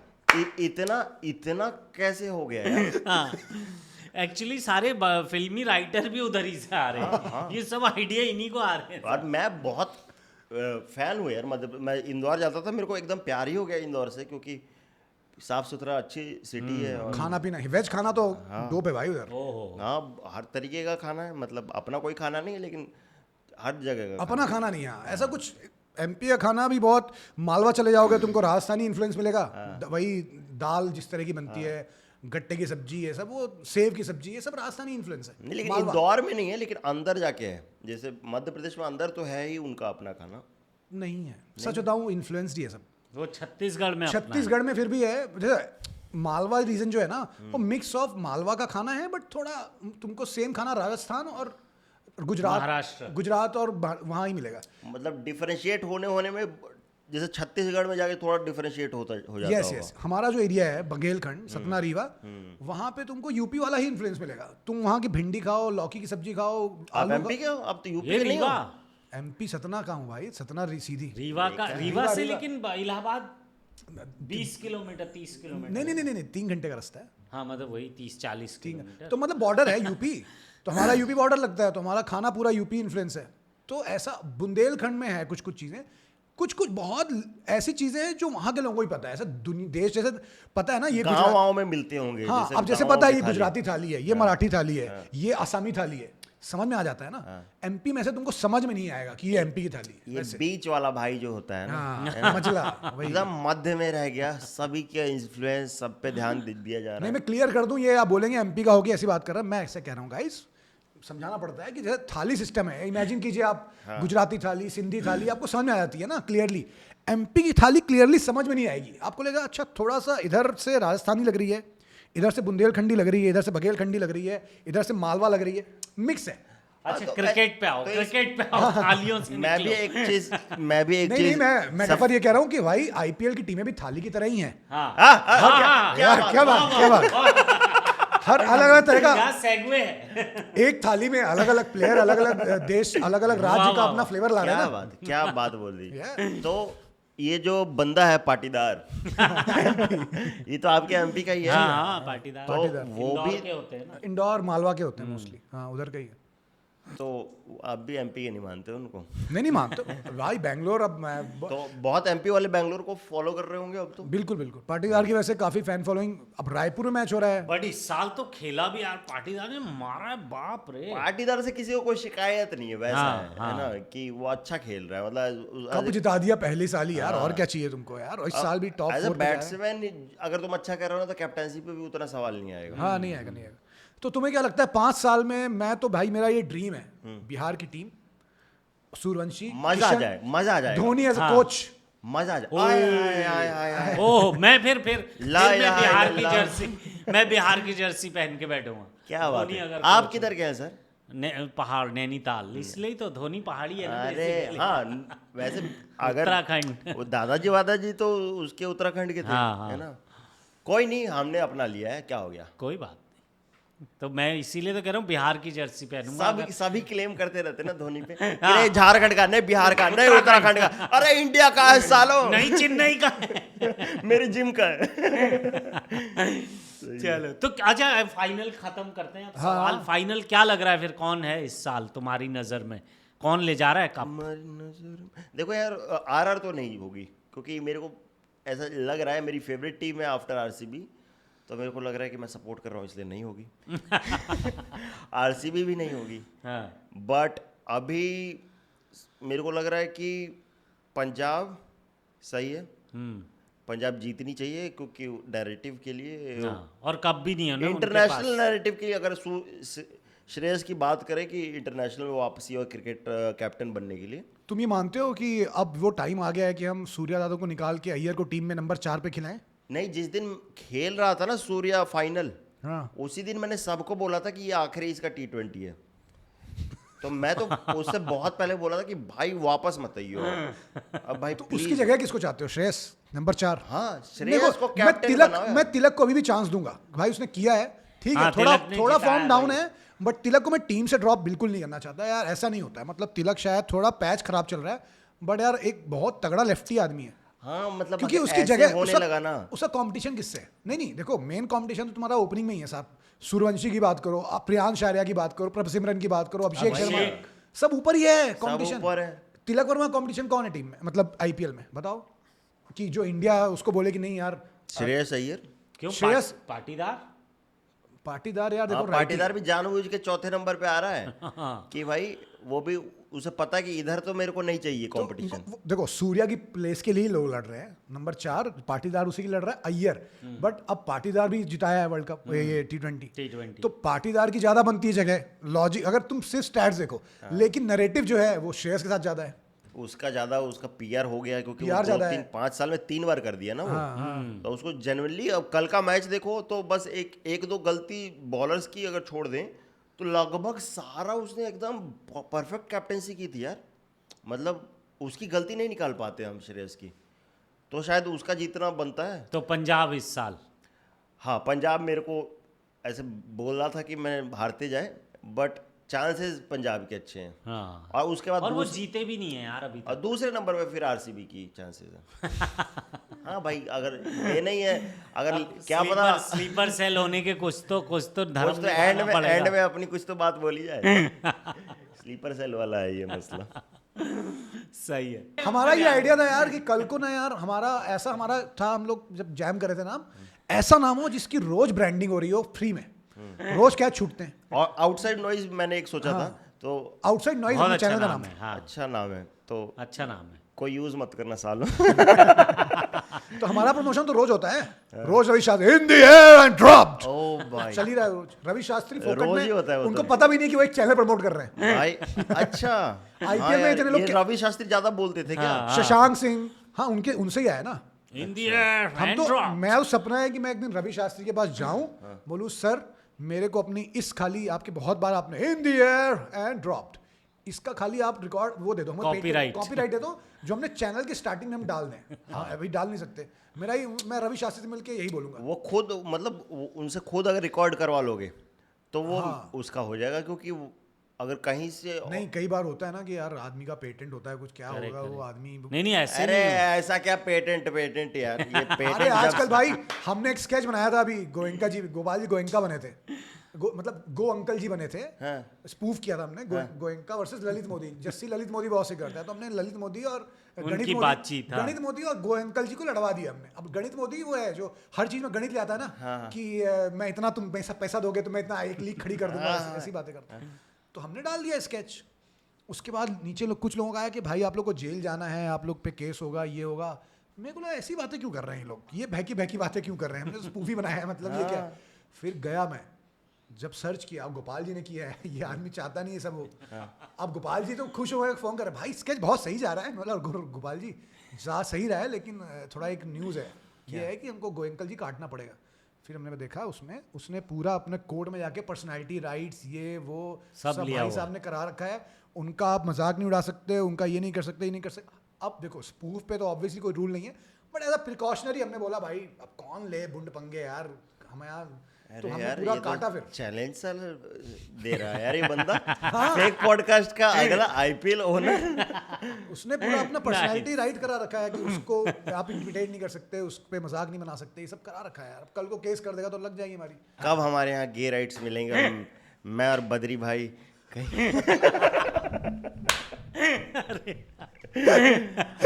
इतना कैसे हो गया यार। एक्चुअली सारे फिल्मी राइटर भी उधर ही से आ रहे हैं, ये सब आइडिया इन्हीं को आ रहे हैं। और मैं बहुत फैन हूँ यार, मतलब मैं इंदौर जाता था, मेरे को एकदम प्यार ही हो गया इंदौर से, क्योंकि साफ सुथरा अच्छी सिटी है और खाना पीना, वेज खाना तो दो पे भाई उधर। हाँ हर तरीके का खाना है, मतलब अपना कोई खाना नहीं है लेकिन हर जगह का अपना खाना नहीं है ऐसा कुछ। एमपी का खाना भी बहुत, मालवा चले जाओगे तुमको राजस्थानी इन्फ्लुएंस मिलेगा, वही दाल जिस तरह की बनती है, गट्टे की सब्जी है सब, वो सेव की सब्जी है, सब राजस्थानी इन्फ्लुएंस है। नहीं, लेकिन इंदौर में नहीं है, लेकिन अंदर जाके है। जैसे मध्य प्रदेश में अंदर तो है ही उनका अपना खाना नहीं है, सच बताऊं इन्फ्लुएंस्ड ही है सब। वो छत्तीसगढ़ में, छत्तीसगढ़ में फिर भी है, जैसे मालवा रीजन जो है ना, वो मिक्स ऑफ मालवा का खाना है, बट थोड़ा तुमको सेम खाना राजस्थान और गुजरात और वहाँ ही मिलेगा। मतलब डिफरेंशिएट होने में जैसे छत्तीसगढ़ में जाके थोड़ा डिफरेंशिएट हो जाता यस यस। हमारा जो एरिया है बघेलखंड, सतना रीवा, वहाँ पे तुमको यूपी वाला ही इन्फ्लुएंस मिलेगा। तुम वहाँ की भिंडी खाओ, लौकी की सब्जी खाओ। आप एमपी के हो? अब तो यूपी के नहीं हो। एमपी सतना का हूँ भाई, सतना सीधी रीवा से, लेकिन इलाहाबाद 20 किलोमीटर 30 किलोमीटर नहीं 3 घंटे का रास्ता है। हाँ मतलब वही 30-40 किलोमीटर। तो मतलब बॉर्डर है यूपी, तो हमारा यूपी बॉर्डर लगता है, तो हमारा खाना पूरा यूपी इन्फ्लुएंस है। तो ऐसा बुंदेलखंड में है कुछ कुछ चीज़ें, कुछ कुछ बहुत ऐसी चीज़ें हैं जो वहाँ के लोगों को ही पता है। ऐसा देश जैसे पता है ना, ये गाँव वाँव में मिलते होंगे। हाँ, अब जैसे गाँव पता है की ये थाली। गुजराती थाली है, ये मराठी थाली है, ये आसामी थाली है, समझ में आ जाता है ना। एमपी में से तुमको समझ में नहीं आएगा कि ये एमपी की थाली है। ये बीच वाला भाई जो होता है ना, हाँ, मचला वही। एकदम मध्य में रह गया, सभी के इन्फ्लुएंस सब पे ध्यान दिया जा रहा नहीं, है। मैं क्लियर कर दूं, ये आप बोलेंगे एमपी का होगी ऐसी बात कर रहा हूं, मैं ऐसे कह रहा हूँ गाइस, समझाना पड़ता है कि जैसे थाली सिस्टम है, इमेजिन कीजिए आप गुजराती थाली, सिंधी थाली आपको समझ में आ जाती है ना क्लियरली। एमपी की थाली क्लियरली समझ में नहीं आएगी, आपको लगेगा अच्छा थोड़ा सा इधर से राजस्थानी लग रही है, इधर से बुंदेलखंडी लग रही है, इधर से बघेलखंडी लग रही है, इधर से मालवा लग रही है, मिक्स है। अच्छा तो क्रिकेट पे आओ, तो क्रिकेट पे आओ, थालियों से मैं भी निकलो। एक चीज नहीं, मैं पर ये कह रहा हूँ कि भाई आईपीएल की टीमें भी थाली की तरह ही हैं हाँ यार, क्या बात हर अलग अलग तरह का यहाँ सेगवे है। एक थाली में अलग अलग प्लेयर, अलग अलग देश, अलग अलग राज्य का अपना फ्लेवर ला रहे हैं ना। क्या बात बोल दी। Yeah. तो ये जो बंदा है पाटीदार ये तो आपके एमपी का ही है। हाँ पाटीदार। तो वो इंदौर भी के होते हैं ना। इंदौर मालवा के होते हैं मोस्टली, हाँ उधर का ही है। तो आप भी एमपी के नहीं मानते उनको? नहीं मानते भाई, बैंगलोर अब मैं तो बहुत एमपी वाले बैंगलोर को फॉलो कर रहे होंगे अब तो। बिल्कुल बिल्कुल, पाटीदार की वैसे काफी फैन फॉलोइंग। अब रायपुर में मैच हो रहा है, बट इस साल तो खेला भी यार, पाटीदार ने मारा है, बाप रे। पाटीदार से किसी को कोई शिकायत नहीं है वैसा हाँ, है ना, कि वो अच्छा खेल रहा है, कप मतलब जिता दिया पहली साल ही यार, और क्या चाहिए तुमको यार, इस साल भी टॉप एज अ 4 पे जाए। बैट्समैन अगर तुम अच्छा कर रहे हो ना तो कैप्टनसी पे भी उतना सवाल नहीं आएगा। हाँ नहीं आएगा, नहीं आएगा। तो तुम्हें क्या लगता है 5 साल में? मैं तो भाई मेरा ये ड्रीम है बिहार की टीम, सूर्यवंशी, मजा आ किशन, जाए, मजा आ जाएगा, धोनी एज अ हाँ। कोच। मजा आ जाए। आय, आय, आय, आय, आय। ओह मैं फिर ला मैं इलाहा बिहार की इल्लल्लाह। जर्सी, मैं बिहार की जर्सी पहन के बैठूंगा। क्या बात धोनी है। अगर आप coach किधर गए हैं सर? पहाड़ नैनीताल, इसलिए तो धोनी पहाड़ी है ना अरे basically। हाँ, वैसे अगर उत्तराखंड। वो दादाजी वादाजी तो उसके उत्तराखंड के थे, हाँ, है ना। कोई नहीं, हमने अपना लिया है, क्या हो गया। कोई बात नहीं, तो मैं इसीलिए तो कह रहा हूँ बिहार की जर्सी पहनूंगा। सभी क्लेम करते रहते ना धोनी पे कि नहीं झारखंड का, नहीं बिहार का, नहीं उत्तराखंड का, अरे इंडिया का है सालो, नहीं चेन्नई का है। मेरे जिम का है। चलो तो अच्छा फाइनल खत्म करते हैं। सवाल फाइनल क्या लग रहा है फिर, कौन है इस साल तुम्हारी नजर में, कौन ले जा रहा है कप? हमारी नजर में देखो यार, आरआर तो नहीं होगी, क्योंकि मेरे को ऐसा लग रहा है मेरी फेवरेट टीम है आफ्टर आरसीबी, तो मेरे को लग रहा है कि मैं सपोर्ट कर रहा हूँ इसलिए नहीं होगी। आरसीबी भी नहीं होगी, हाँ। बट अभी मेरे को लग रहा है कि पंजाब सही है, पंजाब जीतनी चाहिए, क्योंकि नैरेटिव के लिए, हाँ, और कप भी नहीं है ना उनके इंटरनेशनल पास। नैरेटिव के लिए, अगर श्रेयस की बात करें कि इंटरनेशनल में वापसी और क्रिकेट कैप्टन बनने के लिए। तुम ये मानते हो कि अब वो टाइम आ गया है कि हम सूर्या यादव को निकाल के अय्यर को टीम में नंबर 4 पे खिलाएं? नहीं, जिस दिन खेल रहा था ना सूर्या फाइनल, हाँ, उसी दिन मैंने सबको बोला था कि ये आखिरी इसका T20 है। तो मैं तो उससे बहुत पहले बोला था कि भाई वापस मत आइयो। अब भाई तो please। उसकी जगह किसको चाहते हो? श्रेयस नंबर 4? हाँ, देखो, श्रेयस को कैप्टन बनाओ यार। मैं तिलक को अभी भी चांस दूंगा भाई, उसने किया है ठीक है, हाँ, थोड़ा तिलक ने थोड़ा जिताया फॉर्म डाउन भाई। है, बट तिलक को मैं टीम से ड्रॉप बिल्कुल नहीं करना चाहता यार, ऐसा नहीं होता है। मतलब तिलक शायद थोड़ा पैच खराब चल रहा है, बट यार एक बहुत तगड़ा लेफ्टी आदमी है। हाँ, मतलब क्योंकि अगर उसकी ऐसे जगह होने लगा ना, उसका कंपटीशन किससे है? नहीं देखो, मेन कंपटीशन तो तुम्हारा ओपनिंग में ही है साहब। सूर्यवंशी की बात करो, प्रियांश आर्या की बात करो, प्रभ सिमरन की बात करो, अभिषेक शर्मा, सब ऊपर ही है सब कंपटीशन। ऊपर है। तिलक वर्मा कंपटीशन कौन है टीम में, मतलब आईपीएल में? बताओ कि जो इंडिया उसको बोले कि नहीं यार श्रेयस अय्यर। क्यों श्रेयस- पाटीदार? पाटीदार यार देखो, हाँ, पाटीदार भी जानबूझ के चौथे नंबर पे आ रहा है हाँ। कि भाई वो भी, उसे पता है कि इधर तो मेरे को नहीं चाहिए कंपटीशन। देखो सूर्या की प्लेस के लिए लोग लड़ रहे हैं, नंबर 4 पाटीदार उसी की लड़ रहा है, अय्यर। बट अब पाटीदार भी जिताया है वर्ल्ड कप, ये T20। T20 तो पाटीदार की ज्यादा बनती है जगह, लॉजिक अगर तुम सिर्फ स्टैट्स देखो, लेकिन नैरेटिव जो है वो श्रेयस के साथ ज्यादा है। उसका ज्यादा, उसका पीआर हो गया, क्योंकि PR वो ज्यादा है। 5 साल में 3 बार कर दिया ना वो। तो उसको जेन्युइनली, अब कल का मैच देखो तो बस एक दो गलती बॉलर्स की अगर छोड़ दें तो लगभग सारा उसने एकदम परफेक्ट कैप्टेंसी की थी यार। मतलब उसकी गलती नहीं निकाल पाते हम श्रेयस की, तो शायद उसका जीतना बनता है। तो पंजाब इस साल? हाँ, पंजाब मेरे को ऐसे बोल रहा था कि मैं हारते जाए, बट चांसेस पंजाब के अच्छे हैं। हाँ, और उसके बाद और वो जीते भी नहीं है यार अभी और तक। दूसरे नंबर पे फिर आरसीबी की चांसेस है। हाँ भाई, अगर ये नहीं है, अगर क्या पता स्लीपर सेल होने के कुछ तो धर्म कुछ तो एंड में अपनी कुछ तो बात बोली जाए। स्लीपर सेल वाला है ये मसला। सही है। हमारा ये आइडिया था यार कि कल को ना यार हमारा था, हम लोग जब जैम कर रहे थे नाम, ऐसा नाम हो जिसकी रोज ब्रांडिंग हो रही हो फ्री में, रोज क्या छूटते हैं। और आउटसाइड नॉइज मैंने एक सोचा था, तो आउटसाइड नॉइज बहुत अपने अच्छा चैनल का नाम नाम है। है। हाँ, अच्छा नाम है, तो अच्छा नाम है। कोई यूज मत करना सालों। तो हमारा प्रमोशन तो रोज होता है, रोज Ravi Shastri in the air and dropped, ओ भाई चल ही रहा है रोज। रवि शास्त्री फोकट रोज में ही होता है वो उनको तो। पता भी नहीं कि वो एक चैनल प्रमोट कर रहे हैं। भाई अच्छा। IPL हाँ में यार, इतने लोग ये क्या- रवि शास्त्री ज्यादा बोलते थे क्या? शशांक सिंह, हाँ उनसे ही आया ना। इन द एयर हम एंड तो, ड्रॉप। मैं तो सपना है कि मैं एक दिन रवि शास्त्री के पास जाऊं, बोलूं सर मेरे को अपनी इस खाली, आपके बहुत बार आपने इन द एयर एंड ड्रॉप्ड, इसका खाली आप रिकॉर्ड वो दे दो, Copyright. कॉपीराइट दे दो, जो हमने चैनल के स्टार्टिंग में हम डाल दें। हाँ अभी डाल नहीं सकते, मैं रवि शास्त्री से मिलके यही बोलूंगा। वो खुद मतलब उनसे खुद अगर रिकॉर्ड करवा लोगे तो वो हाँ। उसका हो जाएगा, क्योंकि अगर कहीं से नहीं कई बार होता है ना कि यार आदमी का पेटेंट होता है, कुछ क्या होगा वो आदमी। नहीं ऐसे अरे नहीं। ऐसा क्या पेटेंट यार, ये अरे पेटेंट आजकल भाई हमने एक स्केच बनाया था अभी, गोयनका जी, गोपाल जी गोयनका बने थे, मतलब गो अंकल जी बने थे। हाँ। स्पूफ किया था हमने गोयनका वर्सेस ललित मोदी। जस्सी ललित मोदी बहुत से करता है, तो हमने ललित मोदी और उनकी बातचीत, हाँ। गणित मोदी और गो अंकल जी को लड़वा दिया हमने। अब गणित मोदी वो है जो हर चीज में गणित ले आता है ना, कि मैं इतना, तुम पैसा दोगे तो मैं इतना एक लीक खड़ी कर दूंगा, ऐसी बातें करता है। तो हमने डाल दिया स्केच। उसके बाद नीचे कुछ लोगों का आया कि भाई आप लोग को जेल जाना है, आप लोग पे केस होगा, ये होगा। मेरे को लगा ऐसी बातें क्यों कर रहे हैं ये लोग, ये बहकी बातें क्यों कर रहे हैं, हमने तो स्पूफ ही बनाया है, मतलब ये क्या है? फिर गया मैं, जब सर्च किया, अब गोपाल जी ने किया है, ये आदमी चाहता नहीं है सब हो। अब गोपाल जी तो खुश हो गए, फोन कर भाई स्केच बहुत सही जा रहा है। मतलब गोपाल जी जा सही रहा है, लेकिन थोड़ा एक न्यूज़ है, ये है कि हमको गोयंकल जी काटना पड़ेगा। फिर हमने देखा उसमें उसने पूरा अपने कोड में जाके पर्सनालिटी राइट्स ये वो सब लिया भाई हुआ। साहब ने करा रखा है। उनका आप मजाक नहीं उड़ा सकते, उनका ये नहीं कर सकते, ये नहीं कर सकते। अब देखो स्पूफ पे तो ऑब्वियसली कोई रूल नहीं है, बट एज अ प्रिकॉशनरी हमने बोला भाई अब कौन ले बुंड पंगे यार, हम यार, तो हमने पूरा काटा। फिर चैलेंज सर दे रहा है यार ये बंदा। फेक पॉडकास्ट का अगला आईपीएल ओनर। उसने पूरा अपना पर्सनालिटी राइट करा रखा है कि उसको आप इंटिमिडेट नहीं कर सकते, उस पे मजाक नहीं बना सकते, ये सब करा रखा है यार। अब कल को केस कर देगा तो लग जाएगी हमारी। कब हमारे यहाँ गे राइट्स मिलेंगे? मैं और बद्री भाई कहीं।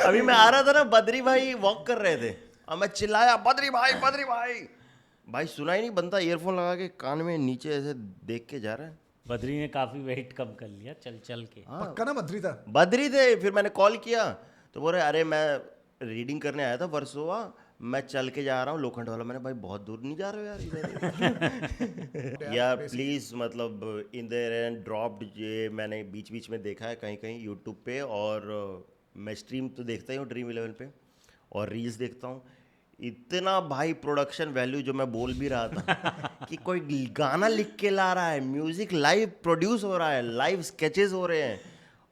अभी मैं आ रहा था ना, बद्री भाई वॉक कर रहे थे और मैं चिल्लाया बद्री भाई। भाई सुना ही नहीं, बंदा ईयरफोन लगा के कान में नीचे ऐसे देख के जा रहा है। बद्री ने काफी वेट कम कर लिया चल के। पक्का ना बद्री था? बद्री थे। फिर मैंने कॉल किया तो बोल रहे अरे मैं रीडिंग करने आया था वर्सोवा, मैं चल के जा रहा हूँ लोखंड वाला। मैंने भाई बहुत दूर नहीं जा रहे हो यार इधर। या प्लीज़ मतलब इन देयर एंड ड्रॉप्ड, ये मैंने बीच बीच में देखा है कहीं कहीं यूट्यूब पे, और मैं स्ट्रीम तो देखता ही हूँ ड्रीम 11 पे, और रील्स देखता हूँ। इतना भाई प्रोडक्शन वैल्यू, जो मैं बोल भी रहा था कि कोई गाना लिख के ला रहा है, म्यूजिक लाइव प्रोड्यूस हो रहा है, लाइव स्केचेस हो रहे हैं,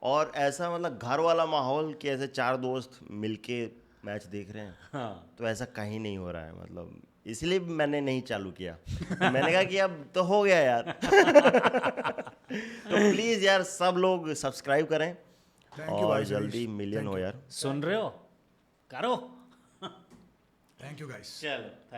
और ऐसा मतलब घर वाला माहौल कि ऐसे 4 दोस्त मिलके मैच देख रहे हैं। हाँ। तो ऐसा कहीं नहीं हो रहा है, मतलब इसलिए मैंने नहीं चालू किया। मैंने कहा कि अब तो हो गया यार। तो प्लीज़ यार सब लोग सब्सक्राइब करें और जल्दी मिलियन हो यार। सुन रहे हो, करो। Thank you guys. चलो।